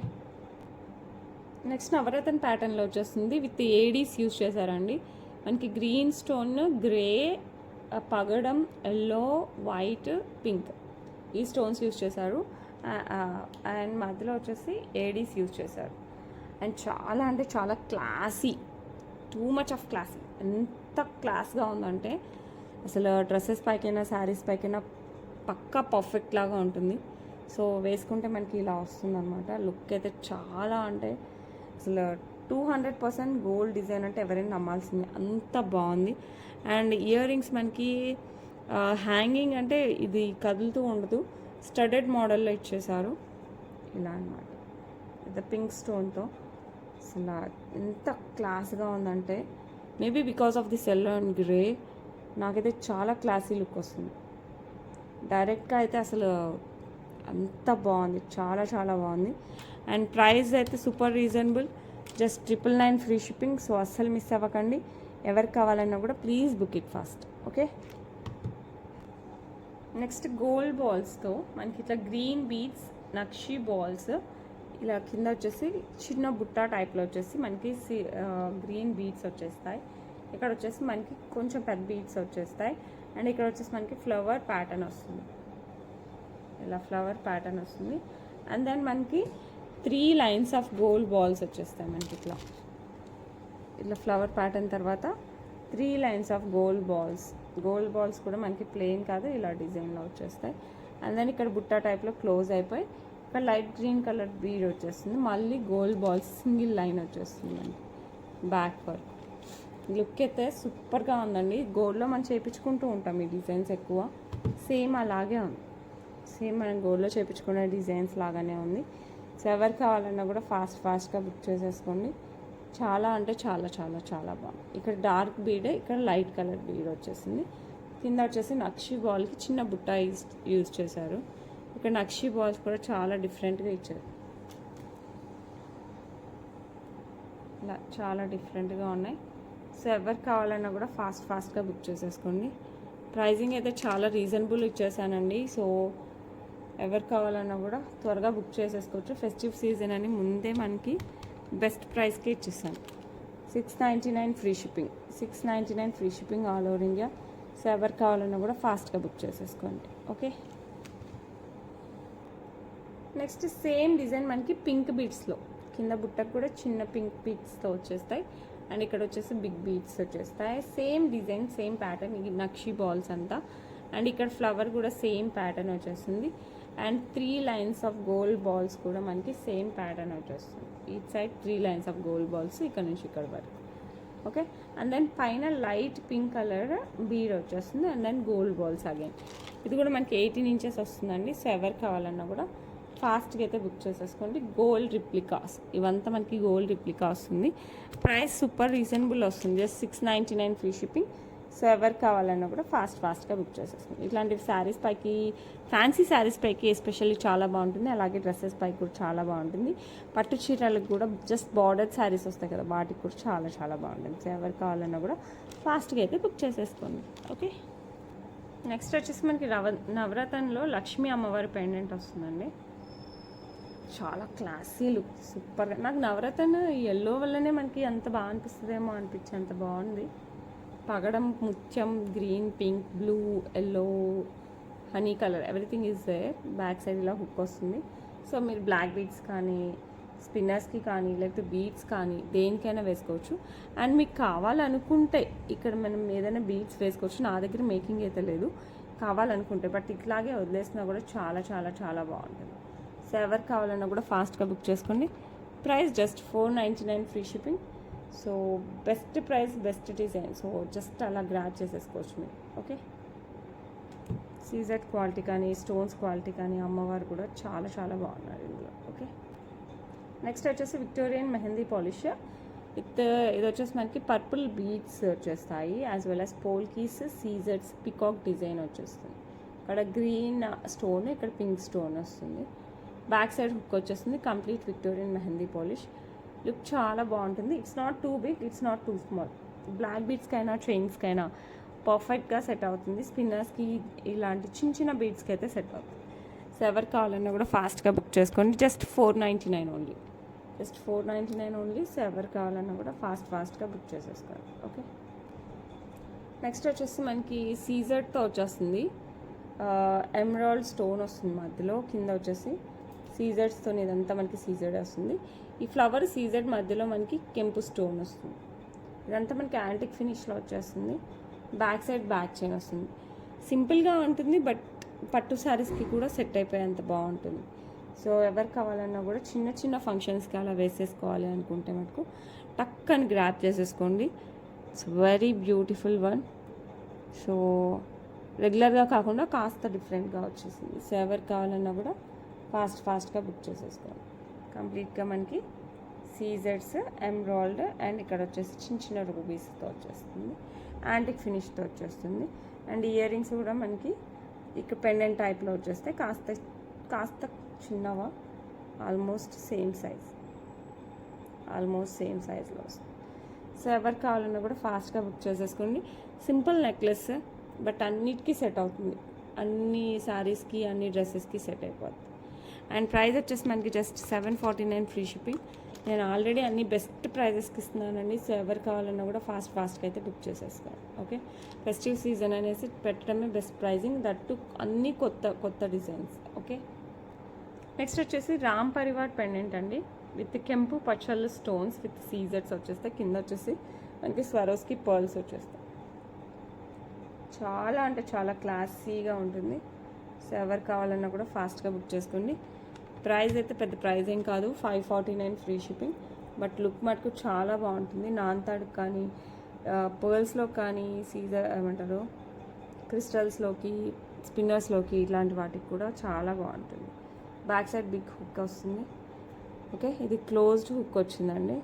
నెక్స్ట్ నవరత్న ప్యాటర్న్లో వచ్చేస్తుంది, విత్ ఏడీస్ యూజ్ చేశారండి. మనకి గ్రీన్ స్టోన్, గ్రే, పగడం, ఎల్లో, వైట్, పింక్ ఈ స్టోన్స్ యూజ్ చేశారు. అండ్ మధ్యలో వచ్చేసి ఏడీస్ యూజ్ చేశారు. అండ్ చాలా అంటే చాలా classy, too much of classy. ఎంత క్లాస్గా ఉందంటే అసలు డ్రెస్సెస్ పైకైనా, శారీస్ పైకైనా పక్కా పర్ఫెక్ట్ లాగా ఉంటుంది. సో వేసుకుంటే మనకి ఇలా వస్తుంది అనమాట. లుక్ అయితే చాలా అంటే అసలు 200% గోల్డ్ డిజైన్ అంటే ఎవరైనా నమ్మాల్సిందే, అంత బాగుంది. అండ్ ఇయర్ రింగ్స్ మనకి హ్యాంగింగ్ అంటే ఇది కదులుతూ ఉండదు, స్టడెడ్ మోడల్లో ఇచ్చేసారు ఇలా అన్నమాట. ఇది పింక్ స్టోన్తో అసలు ఎంత క్లాస్గా ఉందంటే, maybe because of this yellow and grey నాకైతే చాలా క్లాసీ లుక్ వస్తుంది. డైరెక్ట్గా అయితే అసలు అంత బాగుంది, చాలా చాలా బాగుంది. అండ్ ప్రైస్ అయితే super reasonable, just 999 free shipping. So అస్సలు మిస్ అవ్వకండి. ఎవరికి కావాలన్నా కూడా please book it fast. Okay, next gold బాల్స్తో మనకి ఇట్లా గ్రీన్ బీడ్స్ నక్షి బాల్స్ ఇలా కింద వచ్చేసి చిన్న బుట్ట టైప్లో వచ్చేసి మనకి గ్రీన్ బీడ్స్ వచ్చేస్తాయి. ఇక్కడ వచ్చేసి మనకి కొంచెం పెద్ద బీడ్స్ వచ్చేస్తాయి. అండ్ ఇక్కడ వచ్చేసి మనకి ఫ్లవర్ ప్యాటర్న్ వస్తుంది, ఇలా ఫ్లవర్ ప్యాటర్న్ వస్తుంది. అండ్ దెన్ మనకి 3 లైన్స్ ఆఫ్ గోల్డ్ బాల్స్ వచ్చేస్తాయి మనకి ఇట్లా ఫ్లవర్ ప్యాటర్న్ తర్వాత 3 లైన్స్ ఆఫ్ గోల్డ్ బాల్స్ కూడా మనకి ప్లెయిన్ కాదు, ఇలా డిజైన్లో వచ్చేస్తాయి. అండ్ దెన్ ఇక్కడ బుట్ట టైప్లో క్లోజ్ అయిపోయి ఇక్కడ లైట్ గ్రీన్ కలర్ బీడ్ వచ్చేస్తుంది. మళ్ళీ గోల్డ్ బాల్స్ సింగిల్ లైన్ వచ్చేస్తుంది మనకి బ్యాక్ వర్క్. లుక్ అయితే సూపర్గా ఉందండి. గోల్డ్లో మనం చేయించుకుంటూ ఉంటాం ఈ డిజైన్స్ ఎక్కువ, సేమ్ అలాగే ఉంది. సేమ్ మనం గోల్డ్లో చేయించుకునే డిజైన్స్ లాగానే ఉంది. సో ఎవరు కావాలన్నా కూడా ఫాస్ట్గా బుక్ చేసేసుకోండి. చాలా అంటే చాలా చాలా చాలా బాగుంది. ఇక్కడ డార్క్ బీడ్, ఇక్కడ లైట్ కలర్ బీడ్ వచ్చేసింది. కింద వచ్చేసి నక్షి బాల్కి చిన్న బుట్ట యూజ్ చేశారు. ఇక్కడ నక్షి బాల్స్ కూడా చాలా డిఫరెంట్గా ఇచ్చారు, ఇలా చాలా డిఫరెంట్గా ఉన్నాయి. సో ఎవరికి కావాలన్నా కూడా ఫాస్ట్గా బుక్ చేసేసుకోండి. ప్రైజింగ్ అయితే చాలా రీజనబుల్ ఇచ్చేసానండి. సో ఎవరు కావాలన్నా కూడా త్వరగా బుక్ చేసేసుకోవచ్చు. ఫెస్టివ్ సీజన్ అని ముందే మనకి బెస్ట్ ప్రైస్కి ఇచ్చేసాను. 699 free shipping, 699 free shipping all over India. So ఎవరు కావాలన్నా కూడా ఫాస్ట్గా బుక్ చేసేసుకోండి. ఓకే, నెక్స్ట్ సేమ్ డిజైన్ మనకి పింక్ బీడ్స్లో కింద బుట్టకు కూడా చిన్న పింక్ బీడ్స్తో వచ్చేస్తాయి. అండ్ ఇక్కడ వచ్చేసి బిగ్ బీడ్స్ వచ్చేస్తాయి. సేమ్ డిజైన్, సేమ్ ప్యాటర్న్, ఈ నక్షి బాల్స్ అంతా. అండ్ ఇక్కడ ఫ్లవర్ కూడా సేమ్ ప్యాటర్న్ వచ్చేస్తుంది. And 3 lines of gold balls కూడా మనకి సేమ్ ప్యాటర్న్ వచ్చేస్తుంది. ఈ side 3 lines of gold balls ఇక్కడ నుంచి ఇక్కడ వరకు. ఓకే, అండ్ దెన్ పైన లైట్ పింక్ కలర్ బీడ్ వచ్చేస్తుంది. And then gold balls again. ఇది కూడా మనకి 18 ఇంచెస్ వస్తుందండి. సో ఎవరు కావాలన్నా కూడా ఫాస్ట్గా అయితే బుక్ చేసేసుకోండి. గోల్డ్ రిప్లికాస్, ఇవంతా మనకి గోల్డ్ రిప్లికా వస్తుంది. ప్రైస్ సూపర్ రీజనబుల్ వస్తుంది, జస్ట్ 699 ఫ్రీ షిప్పింగ్. సో ఎవరు కావాలన్నా కూడా ఫాస్ట్గా బుక్ చేసేసుకోండి. ఇట్లాంటి శారీస్ పైకి, ఫ్యాన్సీ శారీస్ పైకి ఎస్పెషల్లీ చాలా బాగుంటుంది. అలాగే డ్రెస్సెస్ పైకి కూడా చాలా బాగుంటుంది. పట్టు చీరలకు కూడా జస్ట్ బార్డర్ శారీస్ వస్తాయి కదా, వాటికి కూడా చాలా చాలా బాగుంటుంది. సో ఎవరు కావాలన్నా కూడా ఫాస్ట్గా అయితే బుక్ చేసేసుకోండి. ఓకే, నెక్స్ట్ వచ్చేసి మనకి నవరత్నంలో లక్ష్మీ అమ్మవారి పెండెంట్ వస్తుందండి. చాలా క్లాసీ లుక్, సూపర్గా. నాకు నవరత్న ఎల్లో వల్లనే మనకి అంత బాగా అనిపిస్తుందేమో అనిపించి అంత బాగుంది. పగడం, ముత్యం, green, pink, blue, yellow, honey colour, everything is there. Back side ఇలా హుక్ వస్తుంది. సో మీరు బ్లాక్ బీడ్స్ కానీ, స్పిన్నర్స్కి కానీ, లేకపోతే బీడ్స్ కానీ దేనికైనా వేసుకోవచ్చు. అండ్ మీకు కావాలనుకుంటే ఇక్కడ మనం ఏదైనా బీడ్స్ వేసుకోవచ్చు. నా దగ్గర మేకింగ్ అయితే లేదు, కావాలనుకుంటే. బట్ ఇట్లాగే వదిలేసినా కూడా చాలా చాలా చాలా బాగుంటుంది. సో ఎవరు కావాలన్నా కూడా ఫాస్ట్గా బుక్ చేసుకోండి. Price just 499 free shipping. So best price, best design. So just అలా గ్రాబ్ చేసేసుకోవచ్చు మీరు. ఓకే, సీజెడ్ క్వాలిటీ కానీ, స్టోన్స్ క్వాలిటీ కానీ, అమ్మవారు కూడా చాలా చాలా బాగున్నారు ఇందులో. ఓకే, నెక్స్ట్ వచ్చేసి విక్టోరియన్ మెహందీ పాలిష్ విత్ ఇది వచ్చేసి మనకి పర్పుల్ బీడ్స్ వచ్చేస్తాయి. యాజ్ వెల్ యాజ్ పోల్కీస్, సీజెడ్స్, పికాక్ డిజైన్ వచ్చేస్తుంది. ఇక్కడ గ్రీన్ స్టోన్, ఇక్కడ పింక్ స్టోన్ వస్తుంది. బ్యాక్ సైడ్ హుక్ వచ్చేస్తుంది. Complete Victorian mehndi polish. Look చాలా బాగుంటుంది. It's not too big, it's not too small. Black బీడ్స్కైనా, చైన్స్కైనా పర్ఫెక్ట్గా సెట్ అవుతుంది. స్పిన్నర్స్కి, ఇలాంటి చిన్న చిన్న బీడ్స్కి అయితే సెట్ అవుతుంది. సో ఎవరు కావాలన్నా కూడా ఫాస్ట్గా బుక్ చేసుకోండి. Just 499 only, just 499 only. So ఎవరు కావాలన్నా కూడా ఫాస్ట్గా బుక్ చేసేసుకోండి. ఓకే, నెక్స్ట్ వచ్చేసి మనకి సీజర్తో వచ్చేస్తుంది. ఎమరాల్డ్ స్టోన్ వస్తుంది మధ్యలో, కింద వచ్చేసి సీజర్స్తో ఇదంతా మనకి సీజర్డ్ వస్తుంది. ఈ ఫ్లవర్ సీజర్డ్ మధ్యలో మనకి కెంపు స్టోన్ వస్తుంది. ఇదంతా మనకి యాంటిక్ ఫినిష్లో వచ్చేస్తుంది. బ్యాక్ సైడ్ బ్యాక్ చైన్ వస్తుంది. సింపుల్గా ఉంటుంది, బట్ పట్టు శారీస్కి కూడా సెట్ అయిపోయేంత బాగుంటుంది. సో ఎవరు కావాలన్నా కూడా చిన్న చిన్న ఫంక్షన్స్కి అలా వేసేసుకోవాలి అనుకుంటే మటుకు టక్కని గ్రాప్ చేసేసుకోండి. It's very beautiful one. So రెగ్యులర్గా కాకుండా కాస్త డిఫరెంట్గా వచ్చేసింది. సో ఎవరు కావాలన్నా కూడా ఫాస్ట్గా బుక్ చేసేసుకోండి. కంప్లీట్గా మనకి సీజర్స్ ఎంబ్రాయిల్డ్ అండ్ ఇక్కడ వచ్చేసి చిన్న చిన్న రూబీస్తో వచ్చేస్తుంది, యాంటిక్ ఫినిష్తో వచ్చేస్తుంది. అండ్ ఇయర్ రింగ్స్ కూడా మనకి ఇక్కడ పెండెంట్ టైప్లో వచ్చేస్తాయి, కాస్త చిన్నవా, ఆల్మోస్ట్ సేమ్ సైజ్లో వస్తుంది. సో ఎవరు కావాలన్నా కూడా ఫాస్ట్గా బుక్ చేసేసుకోండి. సింపుల్ నెక్లెస్, బట్ అన్నిటికీ సెట్ అవుతుంది, అన్ని శారీస్కి అన్ని డ్రెస్సెస్కి సెట్ అయిపోతుంది. అండ్ ప్రైస్ వచ్చేసి మనకి జస్ట్ 749 ఫ్రీ షిప్పింగ్. నేను ఆల్రెడీ అన్ని బెస్ట్ ప్రైజెస్కి ఇస్తున్నానండి. సో ఎవరు కావాలన్నా కూడా ఫాస్ట్గా అయితే బుక్ చేసేసుకోండి. ఓకే, ఫెస్టివ్ సీజన్ అనేసి పెట్టడమే బెస్ట్ ప్రైజింగ్, దట్టు అన్ని కొత్త డిజైన్స్. ఓకే, నెక్స్ట్ వచ్చేసి రామ్ పరివార్ పెండెంట్ అండి, విత్ కెంపు పచ్చళ్ళు స్టోన్స్ విత్ సీజర్స్ వచ్చేస్తాయి. కింద వచ్చేసి మనకి స్వరోస్కి పర్ల్స్ వచ్చేస్తాయి. చాలా అంటే చాలా క్లాసీగా ఉంటుంది. సో ఎవరు కావాలన్నా కూడా ఫాస్ట్గా బుక్ చేసుకోండి. ప్రైస్ అయితే పెద్ద ప్రైస్ ఏం కాదు, 549 ఫ్రీ షిప్పింగ్. బట్ లుక్ మటుకు చాలా బాగుంటుంది. నాన్తాడుకు కానీ, పర్ల్స్లో కానీ, ఏమంటారు క్రిస్టల్స్లోకి, స్పిన్నర్స్లోకి, ఇట్లాంటి వాటికి కూడా చాలా బాగుంటుంది. బ్యాక్ సైడ్ బిగ్ హుక్ వస్తుంది. ఓకే, ఇది క్లోజ్డ్ హుక్ వచ్చిందండి.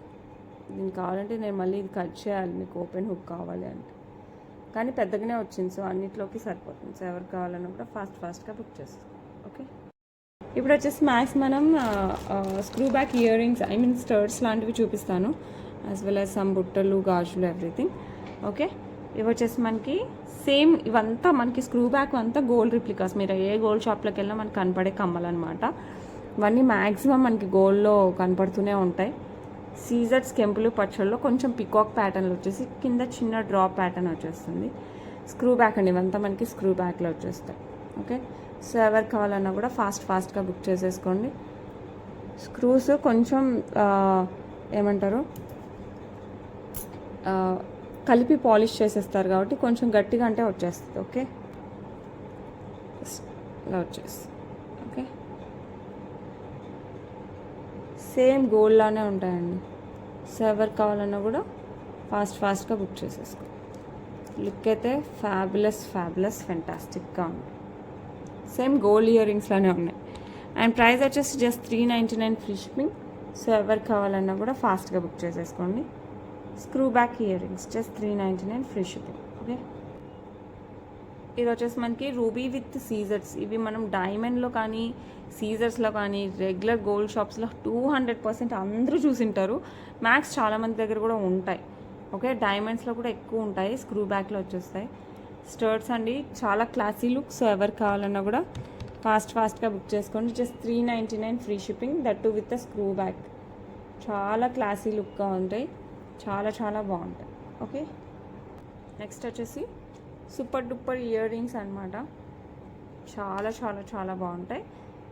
దీనికి కావాలంటే నేను మళ్ళీ ఇది కట్ చేయాలి, మీకు ఓపెన్ హుక్ కావాలి అంటే, కానీ పెద్దగానే వచ్చింది. సో అన్నిట్లోకి సరిపోతుంది. సో ఎవరు కావాలన్నా కూడా ఫాస్ట్గా బుక్ చేస్తాం. ఓకే, ఇప్పుడు వచ్చేసి మ్యాక్స్ మనం స్క్రూ బ్యాక్ ఇయర్ రింగ్స్, స్టర్ట్స్ లాంటివి చూపిస్తాను, యాజ్ వెల్ యాజ్ సమ్ బుట్టలు, గాజులు, ఎవ్రీథింగ్. ఓకే, ఇవి వచ్చేసి మనకి సేమ్, ఇవంతా మనకి స్క్రూ బ్యాక్ అంతా గోల్డ్ రిప్లికాస్. మీరు ఏ గోల్డ్ షాప్లోకి వెళ్ళినా మనకి కనపడే కమ్మలు అనమాట. ఇవన్నీ మ్యాక్సిమం మనకి గోల్డ్లో కనపడుతూనే ఉంటాయి. సీజర్స్, కెంపులు, పచ్చళ్ళు, కొంచెం పికాక్ ప్యాటర్న్లు వచ్చేసి కింద చిన్న డ్రాప్ ప్యాటర్న్ వచ్చేస్తుంది. స్క్రూ బ్యాక్ అండి, ఇవంతా మనకి స్క్రూ బ్యాక్లో వచ్చేస్తాయి. ఓకే, సో ఎవరు కావాలన్నా కూడా ఫాస్ట్గా బుక్ చేసేసుకోండి. స్క్రూస్ కొంచెం ఏమంటారు కలిపి పాలిష్ చేసేస్తారు కాబట్టి కొంచెం గట్టిగా అంటే వచ్చేస్తుంది. ఓకే, ఇలా వచ్చేస్తుంది. ఓకే, సేమ్ గోల్డ్ లానే ఉంటాయండి. సో ఎవరు కావాలన్నా కూడా ఫాస్ట్గా బుక్ చేసేసుకో. లుక్ అయితే ఫ్యాబులస్ ఫెంటాస్టిక్గా ఉంది. సేమ్ గోల్డ్ ఇయర్ రింగ్స్ లానే ఉన్నాయి. అండ్ ప్రైస్ వచ్చేసి జస్ట్ 399 ఫ్రీ షిప్పింగ్. సో ఎవరు కావాలన్నా కూడా ఫాస్ట్గా బుక్ చేసేసుకోండి. Screw back ear rings just 399 free shipping. Okay, ఇది వచ్చేసి మనకి రూబీ విత్ సీజర్స్. ఇవి మనం డైమండ్లో కానీ, సీజర్స్లో కానీ, రెగ్యులర్ గోల్డ్ షాప్స్లో 200% అందరూ చూసింటారు. మ్యాక్స్ చాలామంది దగ్గర కూడా ఉంటాయి. ఓకే, డైమండ్స్లో కూడా ఎక్కువ ఉంటాయి, స్క్రూ బ్యాక్లో వచ్చేస్తాయి. స్టర్ట్స్ అండి, చాలా క్లాసీ లుక్. సో ఎవరు కావాలన్నా కూడా ఫాస్ట్గా బుక్ చేసుకోండి. Just 399 free shipping, that with screw back. చాలా క్లాసీ లుక్గా ఉంటాయి, చాలా బాగుంటాయి. ఓకే, నెక్స్ట్ వచ్చేసి సూపర్ డూపర్ ఇయర్ రింగ్స్ అనమాట. చాలా బాగుంటాయి.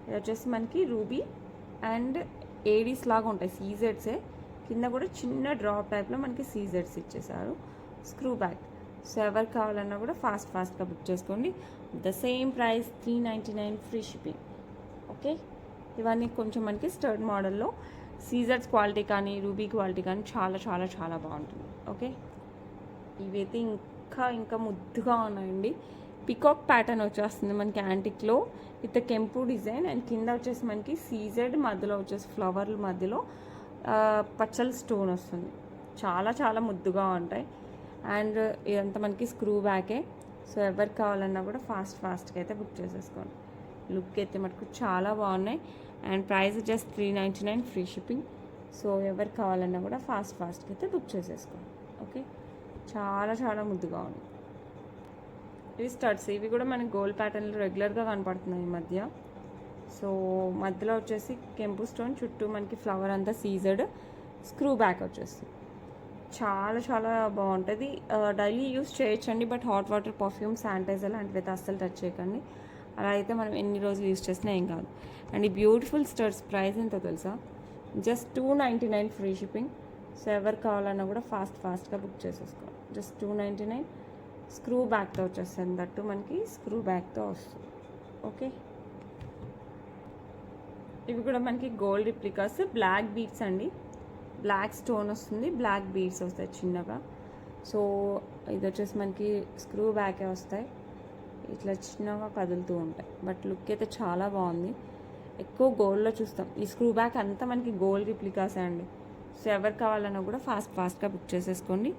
ఇది వచ్చేసి మనకి రూబీ అండ్ ఏడీస్ లాగా ఉంటాయి, సీజెడ్సే. కింద కూడా చిన్న డ్రాప్ టైప్లో మనకి సీజెడ్స్ ఇచ్చేసారు. Screw back. సో ఎవరు కావాలన్నా కూడా ఫాస్ట్గా బుక్ చేసుకోండి. The same price 399 free shipping. Okay, ఇవన్నీ కొంచెం మనకి స్టర్డ్ మోడల్లో సీజర్స్ క్వాలిటీ కానీ, రూబీ క్వాలిటీ కానీ చాలా బాగుంటుంది. ఓకే, ఇవైతే ఇంకా ముద్దుగా ఉన్నాయండి. పికాక్ ప్యాటర్న్ వచ్చేస్తుంది మనకి యాంటిక్లో విత్ కెంపు డిజైన్. అండ్ కింద వచ్చేసి మనకి సీజెడ్, మధ్యలో వచ్చేసి ఫ్లవర్ల మధ్యలో పచ్చల స్టోన్ వస్తుంది. చాలా ముద్దుగా ఉంటాయి. అండ్ ఇదంతా మనకి స్క్రూ బ్యాకే. సో ఎవరు కావాలన్నా కూడా ఫాస్ట్గా అయితే బుక్ చేసేసుకోండి. లుక్ అయితే మటుకు చాలా బాగున్నాయి. And price just 399 free shipping. So ఎవరు కావాలన్నా కూడా ఫాస్ట్గా అయితే బుక్ చేసేసుకోండి. ఓకే, చాలా ముద్దుగా ఉంది. ఇవి స్టడ్స్, ఇవి కూడా మనకి గోల్డ్ ప్యాటర్న్లో రెగ్యులర్గా కనపడుతున్నాయి ఈ మధ్య. సో మధ్యలో వచ్చేసి కెంపు స్టోన్, చుట్టూ మనకి ఫ్లవర్ అంతా సీజర్డ్, స్క్రూ బ్యాక్ వచ్చేస్తుంది. చాలా బాగుంటుంది. డైలీ యూస్ చేయొచ్చండి, but hot water, perfume, sanitiser లాంటివి అయితే అస్సలు టచ్ చేయకండి. అలా అయితే మనం ఎన్ని రోజులు యూస్ చేసినా ఏం కాదు. అండ్ ఈ బ్యూటిఫుల్ స్టడ్స్ ప్రైస్ ఎంతో తెలుసా? Just 299 free shipping. సో ఎవరు కావాలన్నా కూడా ఫాస్ట్గా బుక్ చేసేసుకోవాలి. జస్ట్ 299. స్క్రూ బ్యాక్తో వచ్చేస్తుంది, దట్టు మనకి స్క్రూ బ్యాక్తో వస్తుంది. ఓకే, ఇవి కూడా మనకి గోల్డ్ రిప్లికాస్, బ్లాక్ బీడ్స్ అండి. బ్లాక్ స్టోన్ వస్తుంది, బ్లాక్ బీడ్స్ వస్తాయి చిన్నగా. సో ఇది వచ్చేసి మనకి స్క్రూ బ్యాకే వస్తాయి. ఇట్లా చిన్నగా కదులుతూ ఉంటాయి. బట్ లుక్ అయితే చాలా బాగుంది. ఎక్కువ గోల్డ్లో చూస్తాం. ఈ స్క్రూ బ్యాక్ అంతా మనకి గోల్డ్ రిప్లికాసే అండి. సో ఎవరు కావాలన్నా కూడా ఫాస్ట్గా బుక్ చేసేసుకోండి.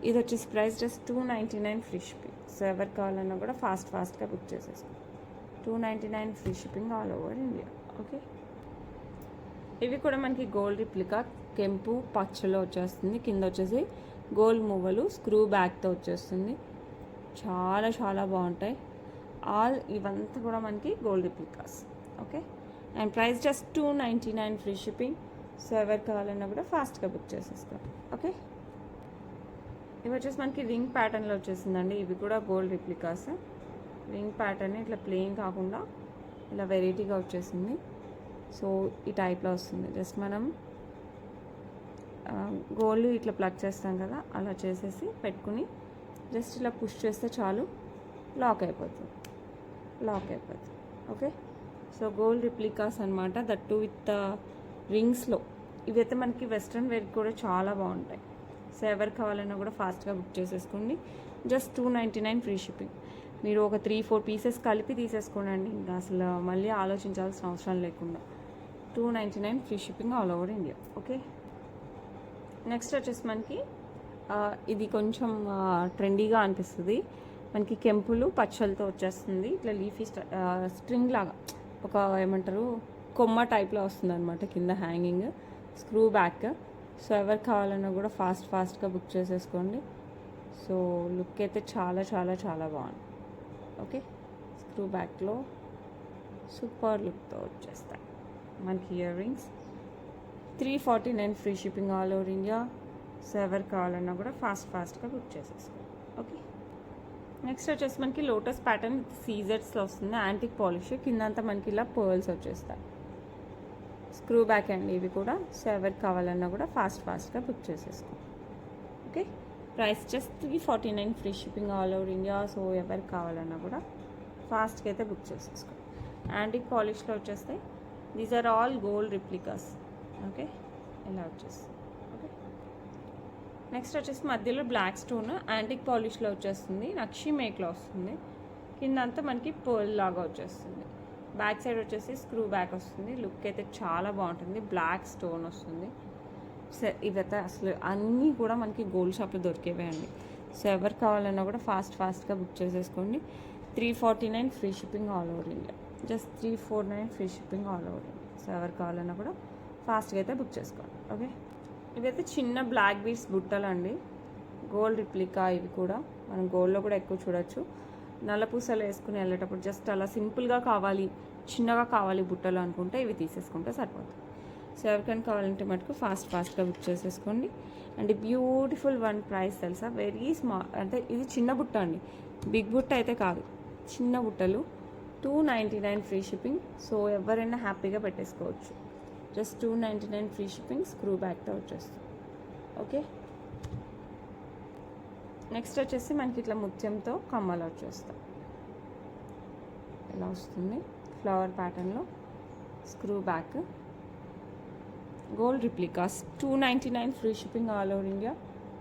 ఇది వచ్చేసి price just $299 free shipping. So ఎవరు కావాలన్నా కూడా ఫాస్ట్గా బుక్ చేసేసుకోండి. $299 free shipping all over India. Okay, ఇవి కూడా మనకి గోల్డ్ రిప్లికా కెంపు పచ్చలో వచ్చేస్తుంది. కింద వచ్చేసి గోల్డ్ మువ్వలు స్క్రూ బ్యాక్తో వచ్చేస్తుంది. చాలా చాలా బాగుంటాయి. ఇవంతా కూడా మనకి gold replicas. Okay, and price just $299 free shipping. So ఎవరు కావాలన్నా కూడా ఫాస్ట్గా బుక్ చేసేసుకోండి. ఓకే, ఇవి వచ్చేసి మనకి రింగ్ ప్యాటర్న్లో వచ్చేసిందండి. ఇవి కూడా గోల్డ్ రిప్లికాస్. రింగ్ ప్యాటర్న్ ఇట్లా ప్లెయిన్ కాకుండా ఇలా వెరైటీగా వచ్చేసింది. సో ఈ టైప్లో వస్తుంది. జస్ట్ మనం గోల్డ్ ఇట్లా ప్లగ్ చేస్తాం కదా, అలా చేసేసి పెట్టుకుని జస్ట్ ఇలా పుష్ చేస్తే చాలు, లాక్ అయిపోతుంది. ఓకే, సో గోల్డ్ రిప్లికాస్ అనమాట. దట్టు విత్ రింగ్స్లో. ఇవైతే మనకి వెస్ట్రన్ వేర్ కూడా చాలా బాగుంటాయి. సో ఎవరు కావాలన్నా కూడా ఫాస్ట్గా బుక్ చేసేసుకోండి. Just $299 free shipping. మీరు ఒక 3-4 పీసెస్ కలిపి తీసేసుకోండి. ఇంకా అసలు మళ్ళీ ఆలోచించాల్సిన అవసరం లేకుండా. $299 free shipping all over India. Okay, next వచ్చేసి మనకి ఇది కొంచెం ట్రెండీగా అనిపిస్తుంది. మనకి కెంపులు పచ్చలతో వచ్చేస్తుంది. ఇట్లా లీఫీ స్ట్రింగ్ లాగా ఒక ఏమంటారు కొమ్మ టైప్లో వస్తుంది అనమాట. కింద హ్యాంగింగ్ స్క్రూ బ్యాక్. సో ఎవరు కావాలన్నా కూడా ఫాస్ట్గా బుక్ చేసేసుకోండి. సో లుక్ అయితే చాలా చాలా చాలా బాగుంది. ఓకే, స్క్రూ బ్యాక్లో సూపర్ లుక్తో వచ్చేస్తాయి మనకి ear rings. $349 free shipping all over India. So ఎవరు కావాలన్నా కూడా ఫాస్ట్గా బుక్ చేసేసుకోండి. ఓకే, నెక్స్ట్ వచ్చేసి మనకి లోటస్ ప్యాటర్న్ సీజర్స్లో వస్తుంది. యాంటిక్ పాలిష్ కిందంతా మనకి ఇలా పర్ల్స్ వచ్చేస్తాయి. స్క్రూ బ్యాక్ అండి ఇవి కూడా. సో ఎవరికి కావాలన్నా కూడా ఫాస్ట్గా బుక్ చేసేసుకోండి. Okay, price just $349 free shipping all over India. So ఎవరికి కావాలన్నా కూడా ఫాస్ట్గా అయితే బుక్ చేసేసుకోండి. యాంటిక్ పాలిష్లో వచ్చేస్తాయి. These are all gold replicas. Okay, ఇలా వచ్చేస్తుంది. ఓకే, నెక్స్ట్ వచ్చేసి మధ్యలో బ్లాక్ స్టోన్ యాంటిక్ పాలిష్లో వచ్చేస్తుంది. నక్షి మేక్లో వస్తుంది. కింద అంతా మనకి పర్ల్ లాగా వచ్చేస్తుంది. బ్యాక్ సైడ్ వచ్చేసి స్క్రూ బ్యాక్ వస్తుంది. లుక్ అయితే చాలా బాగుంటుంది. బ్లాక్ స్టోన్ వస్తుంది. సో ఇవైతే అసలు అన్నీ కూడా మనకి గోల్డ్ షాప్లో దొరికేవే అండి. సో ఎవరు కావాలన్నా కూడా ఫాస్ట్గా బుక్ చేసేసుకోండి. $349 free shipping all over India. Just $349 free shipping all over India. So ఎవరు కావాలన్నా కూడా ఫాస్ట్గా అయితే బుక్ చేసుకోండి. ఓకే, ఇవైతే చిన్న బ్లాక్ బీడ్స్ బుట్టలు అండి. Gold replica. ఇవి కూడా మనం గోల్డ్లో కూడా ఎక్కువ చూడొచ్చు. నల్ల పూసలు వేసుకుని వెళ్ళేటప్పుడు జస్ట్ అలా సింపుల్గా కావాలి, చిన్నగా కావాలి బుట్టలు అనుకుంటే ఇవి తీసేసుకుంటే సరిపోతుంది. సో ఎవరికైనా కావాలంటే మటుకు ఫాస్ట్గా బుక్ చేసేసుకోండి. అండ్ బ్యూటిఫుల్ వన్ ప్రైస్ తెలుసా, వెరీ స్మాల్. అంటే ఇది చిన్న బుట్ట అండి, బిగ్ బుట్ట అయితే కాదు, చిన్న బుట్టలు. $299 ఫ్రీ షిప్పింగ్. సో ఎవరైనా హ్యాపీగా పెట్టేసుకోవచ్చు. Just $299 free shipping. స్క్రూ బ్యాక్తో వచ్చేస్తుంది. ఓకే, నెక్స్ట్ వచ్చేసి మనకి ఇట్లా ముత్యంతో కమ్మలు వచ్చేస్తాయి. ఇలా వస్తుంది ఫ్లవర్ ప్యాటర్న్లో. Screw back gold replicas. $299 free shipping all over India.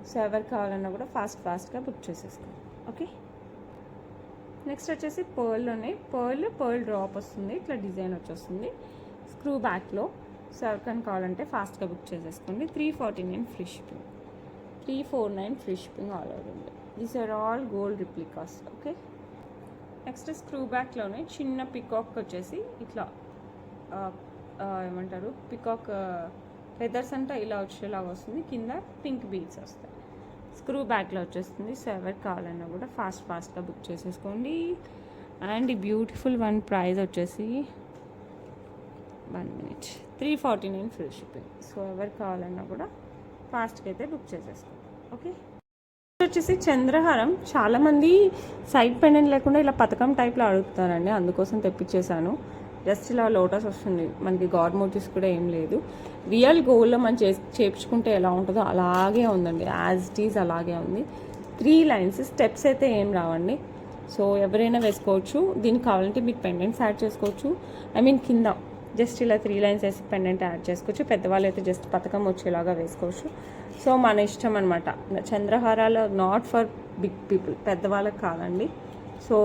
So ఎవరు కావాలన్నా కూడా ఫాస్ట్గా బుక్ చేసేసుకోండి. ఓకే, నెక్స్ట్ వచ్చేసి పర్ల్లోనే పర్ల్ డ్రాప్ వస్తుంది. ఇట్లా డిజైన్ వచ్చేస్తుంది స్క్రూ బ్యాక్లో. సో ఎవరికైనా కావాలంటే ఫాస్ట్గా బుక్ చేసేసుకోండి. $349 free shipping. $349 free shipping all over India. These are all gold replicas. Okay, next screw బ్యాక్లోనే చిన్న పికాక్ వచ్చేసి ఇట్లా ఏమంటారు పికాక్ ఫెదర్స్ అంతా ఇలా వచ్చేలాగా వస్తుంది. కింద పింక్ బీడ్స్ వస్తాయి. స్క్రూ బ్యాక్లో వచ్చేస్తుంది. సో ఎవరికి కావాలన్నా కూడా ఫాస్ట్గా బుక్ చేసేసుకోండి. అండ్ ఈ బ్యూటిఫుల్ వన్ ప్రైస్ వచ్చేసి 1 minute $349 ఫ్రీ షిప్పింగ్. సో ఎవరికి కావాలన్నా కూడా ఫాస్ట్గా అయితే బుక్ చేసేసుకోండి. ఓకే, వచ్చేసి చంద్రహారం. చాలామంది సైడ్ పెండెంట్ లేకుండా ఇలా పథకం టైప్లో అడుగుతారండి, అందుకోసం తెప్పించేశాను. జస్ట్ ఇలా లోటస్ వస్తుంది మనకి. గాడ్ మోటివ్స్ కూడా ఏం లేదు. రియల్ గోల్డ్లో మనం చేయించుకుంటే ఎలా ఉంటుందో అలాగే ఉందండి. యాజ్ ఇట్ ఈజ్ అలాగే ఉంది. 3 లైన్స్ స్టెప్స్ అయితే ఏం రావండి. సో ఎవరైనా వేసుకోవచ్చు. దీనికి కావాలంటే మీకు పెండెంట్స్ యాడ్ చేసుకోవచ్చు. కింద జస్ట్ ఇలా 3 లైన్స్ వేసి పెండెంట్ యాడ్ చేసుకోవచ్చు. పెద్దవాళ్ళు అయితే జస్ట్ పథకం వచ్చేలాగా వేసుకోవచ్చు. సో మన ఇష్టం అనమాట. చంద్రహారాలు నాట్ ఫర్ బిగ్ పీపుల్, పెద్దవాళ్ళకి కాదండి. సో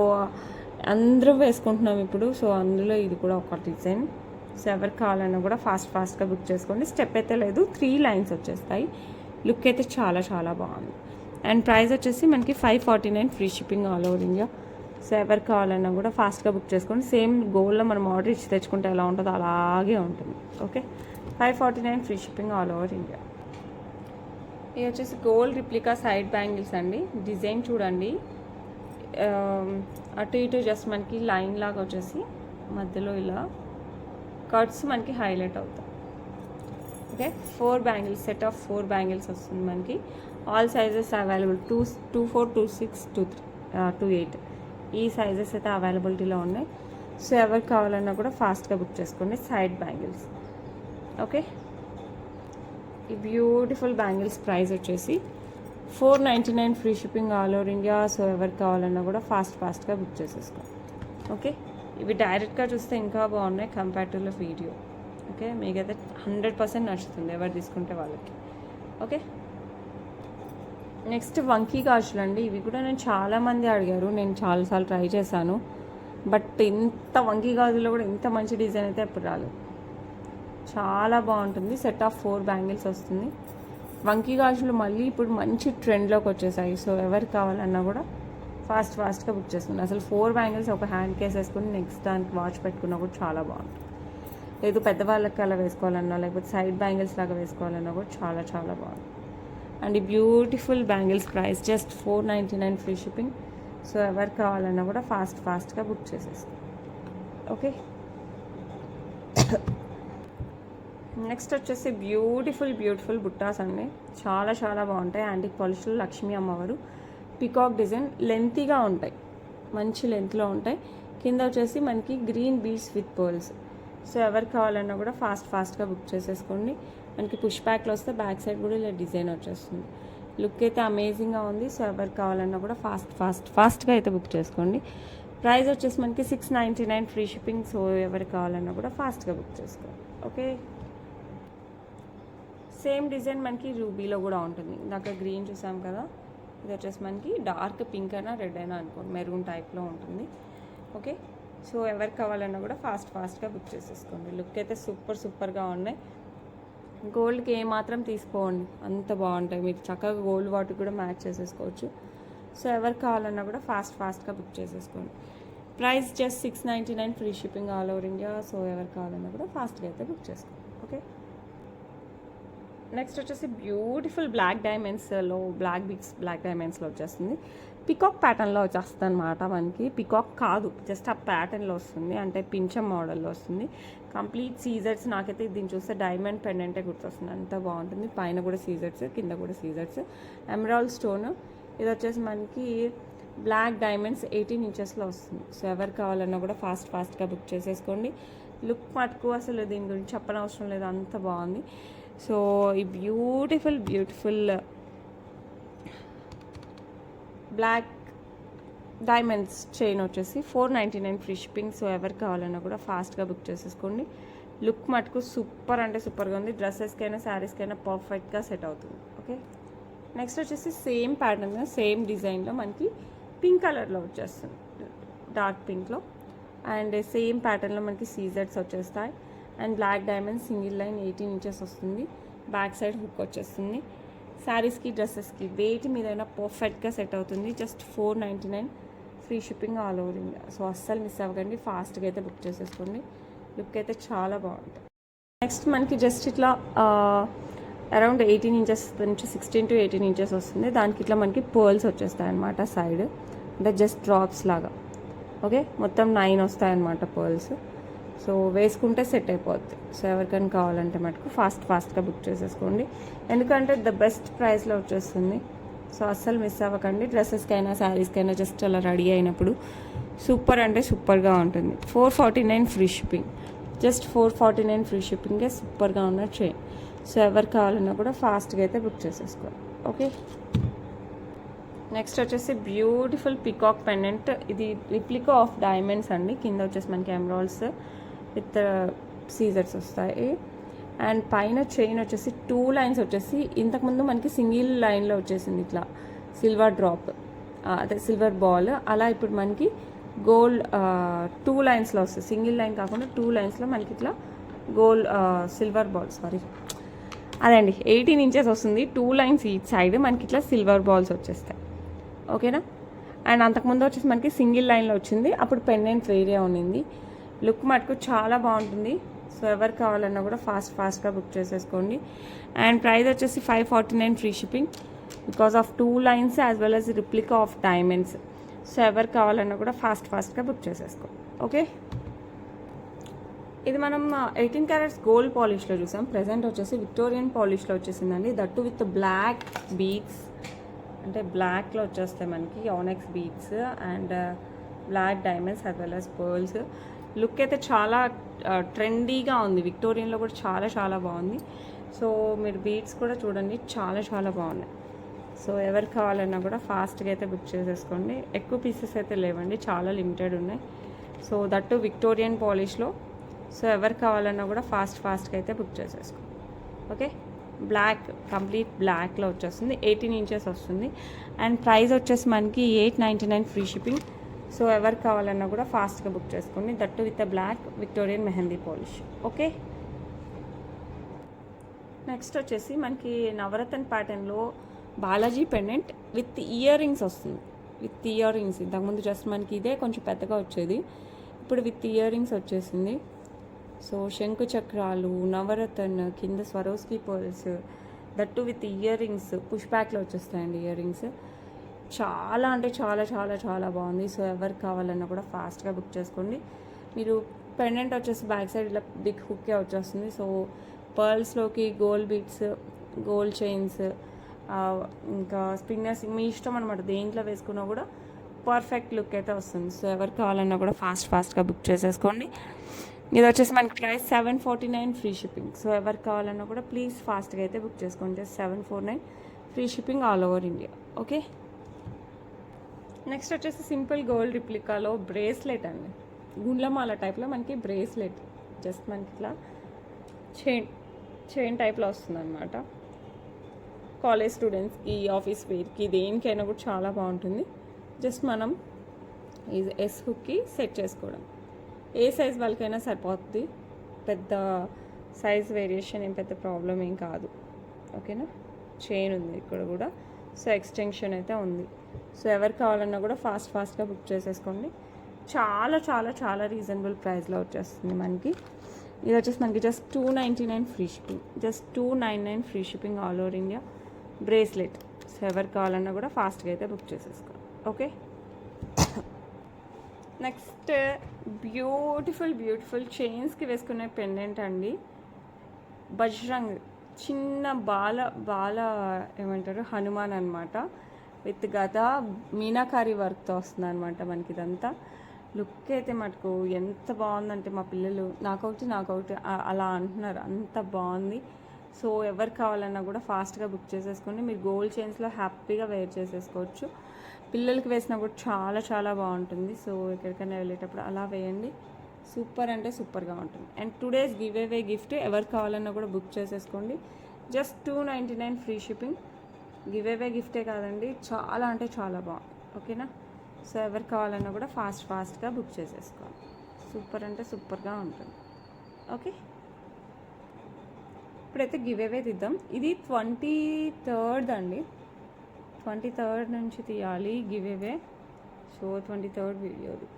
అందరూ వేసుకుంటున్నాం ఇప్పుడు. సో అందులో ఇది కూడా ఒక డిజైన్. సో ఎవరికి కావాలన్నా కూడా ఫాస్ట్గా బుక్ చేసుకోండి. స్టెప్ అయితే లేదు, 3 లైన్స్ వచ్చేస్తాయి. లుక్ అయితే చాలా చాలా బాగుంది. అండ్ ప్రైస్ వచ్చేసి మనకి 549 free shipping all over India. So ఎవరికి కావాలన్నా కూడా ఫాస్ట్గా బుక్ చేసుకోండి. సేమ్ గోల్డ్లో మనం ఆర్డర్ ఇచ్చి తెచ్చుకుంటే ఎలా ఉంటుందో అలాగే ఉంటుంది. Okay, 549 free shipping all over India. ఇది వచ్చేసి గోల్డ్ రిప్లికా సైడ్ బ్యాంగిల్స్ అండి. డిజైన్ చూడండి, అటు ఇటు జస్ట్ మనకి లైన్ లాగా వచ్చేసి మధ్యలో ఇలా కట్స్ మనకి హైలైట్ అవుతాయి. Okay, 4 bangles, set of 4 bangles వస్తుంది మనకి. ఆల్ సైజెస్ అవైలబుల్, 24, 26, 28 ఈ సైజెస్ అయితే అవైలబిలిటీలో ఉన్నాయి. సో ఎవరికి కావాలన్నా కూడా ఫాస్ట్గా బుక్ చేసుకోండి. Side bangles. ఓకే, ఈ బ్యూటిఫుల్ బ్యాంగిల్స్ ప్రైస్ వచ్చేసి 499 free shipping all over India. So ఎవరికి కావాలన్నా కూడా ఫాస్ట్గా బుక్ చేసేసుకోండి. ఓకే, ఇవి డైరెక్ట్గా చూస్తే ఇంకా బాగున్నాయి కంపేర్ వీడియో. ఓకే, మీకైతే 100% నచ్చుతుంది ఎవరు తీసుకుంటే వాళ్ళకి. ఓకే, నెక్స్ట్ వంకీ గాజులు అండి. ఇవి కూడా నేను చాలామంది అడిగారు, నేను చాలాసార్లు ట్రై చేశాను. బట్ ఇంత వంకీ గాజుల్లో కూడా ఇంత మంచి డిజైన్ అయితే ఎప్పుడు రాలేదు. చాలా బాగుంటుంది. సెట్ ఆఫ్ 4 బ్యాంగిల్స్ వస్తుంది. వంకీ గాజులు మళ్ళీ ఇప్పుడు మంచి ట్రెండ్లోకి వచ్చేసాయి. సో ఎవరికి కావాలన్నా కూడా ఫాస్ట్గా బుక్ చేసుకుని అసలు 4 బ్యాంగిల్స్ ఒక హ్యాండ్ కేస్ వేసుకుని నెక్స్ట్ దానికి వాచ్ పెట్టుకున్నా కూడా చాలా బాగుంటుంది. లేదు పెద్దవాళ్ళకి అలా వేసుకోవాలన్నా, లేకపోతే సైడ్ బ్యాంగిల్స్ లాగా వేసుకోవాలన్నా కూడా చాలా చాలా బాగుంది. అండ్ ఈ beautiful bangles price just 499 free shipping. So ఎవరికి కావాలన్నా కూడా ఫాస్ట్గా బుక్ చేసేస్తాం. ఓకే, నెక్స్ట్ వచ్చేసి బ్యూటిఫుల్ బుట్టాస్ అండి. చాలా చాలా బాగుంటాయి. యాంటిక్ పాలిష్లో లక్ష్మీ అమ్మవారు పికాక్ డిజైన్ లెంతీగా ఉంటాయి, మంచి లెంత్లో ఉంటాయి. కింద వచ్చేసి మనకి green beads with pearls. So ఎవరికి కావాలన్నా కూడా ఫాస్ట్గా బుక్ చేసేసుకోండి. మనకి పుష్ బ్యాక్లో వస్తే బ్యాక్ సైడ్ కూడా ఇలా డిజైన్ వచ్చేస్తుంది. లుక్ అయితే అమేజింగ్గా ఉంది. సో ఎవరికి కావాలన్నా కూడా ఫాస్ట్గా అయితే బుక్ చేసుకోండి. ప్రైస్ వచ్చేసి మనకి 699 ఫ్రీ షిప్పింగ్. సో ఎవరికి కావాలన్నా కూడా ఫాస్ట్గా బుక్ చేసుకోండి. ఓకే, సేమ్ డిజైన్ మనకి రూబీలో కూడా ఉంటుంది. ఇందాక గ్రీన్ చూసాం కదా, ఇది వచ్చేసి మనకి డార్క్ పింక్ అయినా రెడ్ అయినా అనుకోండి, మెరూన్ టైప్లో ఉంటుంది. ఓకే, సో ఎవరికి కావాలన్నా కూడా ఫాస్ట్గా బుక్ చేసేసుకోండి. లుక్ అయితే సూపర్గా ఉన్నాయి. గోల్డ్కి ఏమాత్రం తీసుకోండి, అంత బాగుంటాయి. మీరు చక్కగా గోల్డ్ వాటికి కూడా మ్యాచ్ చేసేసుకోవచ్చు. సో ఎవరికి కావాలన్నా కూడా ఫాస్ట్గా బుక్ చేసేసుకోండి. Price just 699 free shipping all over India. So ఎవరికి కావాలన్నా కూడా ఫాస్ట్గా అయితే బుక్ చేసుకోండి. ఓకే, నెక్స్ట్ వచ్చేసి బ్యూటిఫుల్ బ్లాక్ డైమండ్స్లో బ్లాక్ డైమండ్స్లో వచ్చేస్తుంది. పికాక్ ప్యాటర్న్లో వచ్చేస్తుంది అనమాట. మనకి పికాక్ కాదు, జస్ట్ ఆ ప్యాటర్న్లో వస్తుంది, అంటే పింఛం మోడల్లో వస్తుంది. Complete scissors. నాకైతే దీన్ని చూస్తే డైమండ్ పెండెంటే గుర్తొస్తుంది, అంత బాగుంటుంది. పైన కూడా సీజర్స్, కింద కూడా సీజర్స్, ఎమరాల్డ్ స్టోన్. ఇది వచ్చేసి మనకి బ్లాక్ డైమండ్స్ 18 ఇంచెస్లో వస్తుంది. సో ఎవరికి కావాలన్నా కూడా ఫాస్ట్గా బుక్ చేసేసుకోండి. లుక్ మటుకు అసలు దీని గురించి చెప్పనవసరం లేదు, అంత బాగుంది. సో ఈ బ్యూటిఫుల్ బ్లాక్ డైమండ్స్ చైన్ వచ్చేసి 499 ఫ్రీ షిప్పింగ్. సో ఎవరికి కావాలన్నా కూడా ఫాస్ట్గా బుక్ చేసేసుకోండి. లుక్ మటుకు సూపర్గా ఉంది. డ్రెస్సెస్కైనా శారీస్కైనా పర్ఫెక్ట్గా సెట్ అవుతుంది. ఓకే, నెక్స్ట్ వచ్చేసి సేమ్ ప్యాటర్న్ సేమ్ డిజైన్లో మనకి పింక్ కలర్లో వచ్చేస్తుంది, డార్క్ పింక్లో. అండ్ సేమ్ ప్యాటర్న్లో మనకి సీజర్స్ వచ్చేస్తాయి. And black diamond single line 18 inches వస్తుంది. బ్యాక్ సైడ్ హుక్ వచ్చేస్తుంది. శారీస్కి డ్రెస్సెస్కి వేటి మీదైనా పర్ఫెక్ట్గా సెట్ అవుతుంది. Just 499 free shipping all over India. So అస్సలు మిస్ అవ్వకండి, ఫాస్ట్గా అయితే బుక్ చేసేసుకోండి. లుక్ అయితే చాలా బాగుంటుంది. నెక్స్ట్ మనకి జస్ట్ ఇట్లా అరౌండ్ 18 ఇంచెస్ నుంచి 16 to 18 ఇంచెస్ వస్తుంది. దానికి ఇట్లా మనకి పర్ల్స్ వచ్చేస్తాయి అన్నమాట సైడ్, అంటే జస్ట్ డ్రాప్స్ లాగా. ఓకే, మొత్తం 9 వస్తాయన్నమాట పర్ల్స్. సో వేసుకుంటే సెట్ అయిపోద్ది. సో ఎవరికైనా కావాలంటే మటుకు ఫాస్ట్గా బుక్ చేసేసుకోండి, ఎందుకంటే ద బెస్ట్ ప్రైస్లో వచ్చేస్తుంది. సో అస్సలు మిస్ అవ్వకండి. డ్రెస్సెస్కైనా శారీస్కైనా జస్ట్ అలా రెడీ అయినప్పుడు సూపర్ అంటే సూపర్గా ఉంటుంది. 449 ఫ్రీ షిప్పింగ్, జస్ట్ 449 ఫ్రీ షిప్పింగే సూపర్గా ఉన్న చైన్. సో ఎవరు కావాలన్నా కూడా ఫాస్ట్గా అయితే బుక్ చేసేసుకోవాలి. ఓకే, నెక్స్ట్ వచ్చేసి బ్యూటిఫుల్ పికాక్ పెండెంట్. ఇది రిప్లికా ఆఫ్ డైమండ్స్ అండి. కింద వచ్చేసి మనకి ఎమరాల్డ్స్ విత్ సీజర్స్ వస్తాయి. అండ్ పైన చైన్ వచ్చేసి 2 లైన్స్ వచ్చేసి, ఇంతకుముందు మనకి సింగిల్ లైన్లో వచ్చేసింది ఇట్లా సిల్వర్ డ్రాప్. అదే సిల్వర్ బాల్. అలా ఇప్పుడు మనకి గోల్డ్ 2 లైన్స్లో వస్తుంది, సింగిల్ లైన్ కాకుండా 2 లైన్స్లో మనకి ఇట్లా గోల్డ్ సిల్వర్ బాల్, సారీ అదే అండి 18 ఇంచెస్ వస్తుంది, 2 లైన్స్ ఈచ్ సైడ్ మనకి ఇట్లా సిల్వర్ బాల్స్ వచ్చేస్తాయి. ఓకేనా. అండ్ అంతకుముందు వచ్చేసి మనకి సింగిల్ లైన్లో వచ్చింది, అప్పుడు పెండెంట్ వేరే ఉన్నింది. లుక్ మటుకు చాలా బాగుంటుంది. సో ఎవరు కావాలన్నా కూడా ఫాస్ట్గా బుక్ చేసేసుకోండి. అండ్ ప్రైస్ వచ్చేసి 549 free shipping because of 2 lines as well as replica of diamonds. So ఎవరు కావాలన్నా కూడా ఫాస్ట్గా బుక్ చేసేసుకోండి. ఓకే. ఇది మనం 18 క్యారెట్స్ గోల్డ్ పాలిష్లో చూసాం. ప్రజెంట్ వచ్చేసి విక్టోరియన్ పాలిష్లో వచ్చేసిందండి. దట్టు విత్ బ్లాక్ బీడ్స్, అంటే బ్లాక్లో వచ్చేస్తాయి మనకి onyx beads and black diamonds as well as pearls. Look అయితే చాలా ట్రెండీగా ఉంది. విక్టోరియన్లో కూడా చాలా బాగుంది. సో మీరు బీడ్స్ కూడా చూడండి, చాలా బాగున్నాయి. సో ఎవరు కావాలన్నా కూడా ఫాస్ట్గా అయితే బుక్ చేసేసుకోండి. ఎక్కువ పీసెస్ అయితే లేవండి, చాలా లిమిటెడ్ ఉన్నాయి. సో దట్టు విక్టోరియన్ పాలిష్లో. సో ఎవరు కావాలన్నా కూడా ఫాస్ట్గా అయితే బుక్ చేసేసుకోండి. ఓకే. బ్లాక్, కంప్లీట్ బ్లాక్లో వచ్చేస్తుంది, 18 ఇంచెస్ వస్తుంది. అండ్ ప్రైస్ వచ్చేసి మనకి 899 ఫ్రీ షిప్పింగ్. సో ఎవరు కావాలన్నా కూడా ఫాస్ట్గా బుక్ చేసుకోండి. That with black Victorian mehndi polish. Okay. Next వచ్చేసి మనకి నవరత్న ప్యాటర్న్లో Balaji pendant with earrings వస్తుంది. విత్ ఇయర్ రింగ్స్, ఇంతకుముందు జస్ట్ మనకి ఇదే కొంచెం పెద్దగా వచ్చేది, ఇప్పుడు విత్ ఇయర్ రింగ్స్ వచ్చేసింది. సో శంకు చక్రాలు, నవరత్న, కింద Swarovski pearls, that with earrings, push బ్యాక్లో వచ్చేస్తాయండి ఇయర్ రింగ్స్. చాలా అంటే చాలా బాగుంది. సో ఎవరు కావాలన్నా కూడా ఫాస్ట్గా బుక్ చేసుకోండి. మీరు పెండెంట్ వచ్చేసి బ్యాక్ సైడ్ ఇలా బిగ్ హుక్కే వచ్చేస్తుంది. సో పర్ల్స్లోకి గోల్డ్ బీడ్స్, గోల్డ్ చైన్స్, ఇంకా స్పిన్నర్స్, మీ ఇష్టం అనమాట, దేంట్లో వేసుకున్నా కూడా పర్ఫెక్ట్ లుక్ అయితే వస్తుంది. సో ఎవరు కావాలన్నా కూడా ఫాస్ట్గా బుక్ చేసేసుకోండి. ఇది వచ్చేసి మనకి ప్రైస్ 749 ఫ్రీ షిప్పింగ్. సో ఎవరు కావాలన్నా కూడా ప్లీజ్ ఫాస్ట్గా అయితే బుక్ చేసుకోండి. Just 749 free shipping all over India. Okay. Next వచ్చేసి సింపుల్ గోల్డ్ రిప్లికాలో బ్రేస్లెట్ అండి, గుండ్లమాల టైప్లో మనకి బ్రేస్లెట్. జస్ట్ మనకి ఇట్లా చైన్ టైప్లో వస్తుంది అనమాట. కాలేజ్ స్టూడెంట్స్కి, ఆఫీస్ వేర్కి, దేనికైనా కూడా చాలా బాగుంటుంది. జస్ట్ మనం ఈ ఎస్ హుక్కి సెట్ చేసుకోవడం, ఏ సైజ్ వాళ్ళకైనా సరిపోతుంది. పెద్ద సైజ్ వేరియేషన్ ఏం పెద్ద ప్రాబ్లం ఏం కాదు. ఓకేనా. చైన్ ఉంది ఇక్కడ కూడా, సో ఎక్స్టెన్షన్ అయితే ఉంది. సో ఎవరు కావాలన్నా కూడా ఫాస్ట్గా బుక్ చేసేసుకోండి. చాలా రీజనబుల్ ప్రైస్లో వచ్చేస్తుంది మనకి. ఇది వచ్చేసి మనకి just 299 free shipping. Just 299 free shipping all over India bracelet. So ఎవరు కావాలన్నా కూడా ఫాస్ట్గా అయితే బుక్ చేసేసుకోండి. ఓకే. నెక్స్ట్ బ్యూటిఫుల్ చైన్స్కి వేసుకునే పెండెంట్ అండి. బజ్రంగ్, చిన్న బాల ఏమంటారు, హనుమాన్ అనమాట. విత్ గద మీనాకారి వర్క్తో వస్తుంది అనమాట మనకి ఇదంతా. లుక్ అయితే మటుకు ఎంత బాగుందంటే మా పిల్లలు నాకౌట్ అలా అంటున్నారు, అంత బాగుంది. సో ఎవరు కావాలన్నా కూడా ఫాస్ట్గా బుక్ చేసేసుకోండి. మీరు గోల్డ్ చైన్స్లో హ్యాపీగా వేర్ చేసేసుకోవచ్చు. పిల్లలకి వేసినా కూడా చాలా బాగుంటుంది. సో ఎక్కడికైనా వెళ్ళేటప్పుడు అలా వేయండి, సూపర్ అంటే సూపర్గా ఉంటుంది. And today's giveaway gift, ఎవరు కావాలన్నా కూడా బుక్ చేసేసుకోండి. Just 299 free shipping. Giveaway గిఫ్టే కాదండి, చాలా అంటే చాలా బాగుంది. ఓకేనా. సో ఎవరు కావాలన్నా కూడా ఫాస్ట్గా బుక్ చేసేసుకోండి. సూపర్ అంటే సూపర్గా ఉంటుంది. ఓకే. ఇప్పుడైతే గివ్ అవే తీద్దాం. ఇది 23rd అండి, 23rd నుంచి తీయాలి గివ్ అవే. సో 23rd వీడియోది.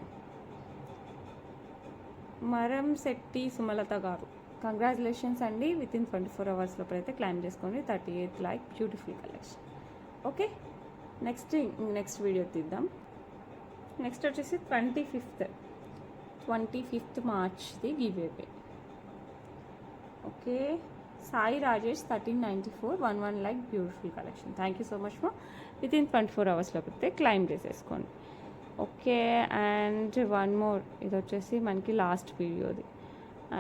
మరం శెట్టి సుమలత గారు, కంగ్రాచులేషన్స్ అండి. వితిన్ 24 hours లోపల అయితే క్లైమ్ చేసుకోండి 38 like beautiful collection. Okay. Next video తీద్దాం. నెక్స్ట్ వచ్చేసి 25th మార్చ్ది giveaway. Okay. Sai Rajesh 1394 11 like beautiful collection. Thank you so much for within 24 hours లోపైతే క్లైమ్ చేసేసుకోండి. ఓకే. అండ్ వన్ మోర్, ఇది వచ్చేసి మనకి లాస్ట్ వీడియోది,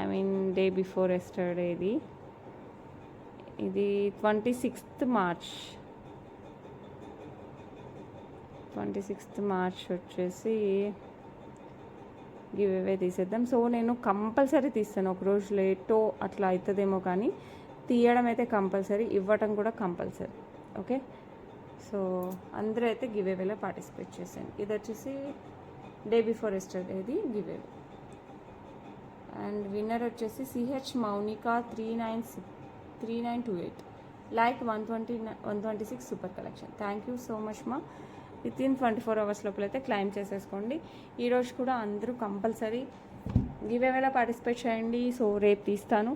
ఐ మీన్ డే బిఫోర్ ఎస్టర్డేది. ఇది 26th మార్చ్ వచ్చేసి గివ్ అవే తీసేద్దాం. సో నేను కంపల్సరీ తీస్తాను, ఒకరోజు లేటో అట్లా అవుతుందేమో కానీ తీయడం అయితే కంపల్సరీ, ఇవ్వటం కూడా కంపల్సరీ. ఓకే. సో అందరూ అయితే గివ్ అవేలో పార్టిసిపేట్ చేశాను. ఇది వచ్చేసి డే బిఫోర్ ఎస్టర్డేది giveaway. And winner CH సిహెచ్ మౌనిక 3928 like 126 super collection. Thank you so much మా. వితిన్ 24 అవర్స్ లోపలైతే క్లైమ్ చేసేసుకోండి. ఈరోజు కూడా అందరూ కంపల్సరీ గివ్ అవేలో పార్టిసిపేట్ చేయండి. సో రేపు తీస్తాను.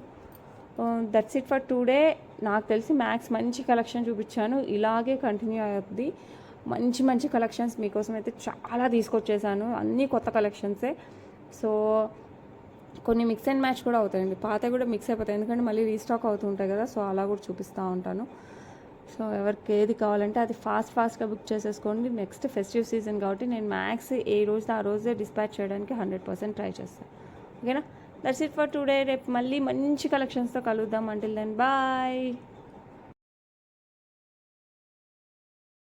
That's it for today. నాకు తెలిసి మ్యాక్స్ మంచి కలెక్షన్ చూపించాను, ఇలాగే కంటిన్యూ అవుతుంది. మంచి మంచి కలెక్షన్స్ మీకోసం అయితే చాలా తీసుకొచ్చేసాను, అన్నీ కొత్త కలెక్షన్సే. సో కొన్ని మిక్స్ అండ్ మ్యాచ్ కూడా అవుతాయండి, పాత కూడా మిక్స్ అయిపోతాయి, ఎందుకంటే మళ్ళీ రీస్టాక్ అవుతుంటాయి కదా. సో అలా కూడా చూపిస్తూ ఉంటాను. సో ఎవరికి ఏది కావాలంటే అది ఫాస్ట్గా బుక్ చేసేసుకోండి. నెక్స్ట్ ఫెస్టివ్ సీజన్ కాబట్టి నేను మ్యాక్స్ ఏ రోజు ఆ రోజే డిస్పాచ్ చేయడానికి 100% ట్రై చేస్తాను. ఓకేనా? That's it for today. రేపు మళ్ళీ మంచి కలెక్షన్స్తో కలుద్దాం. Until then bye.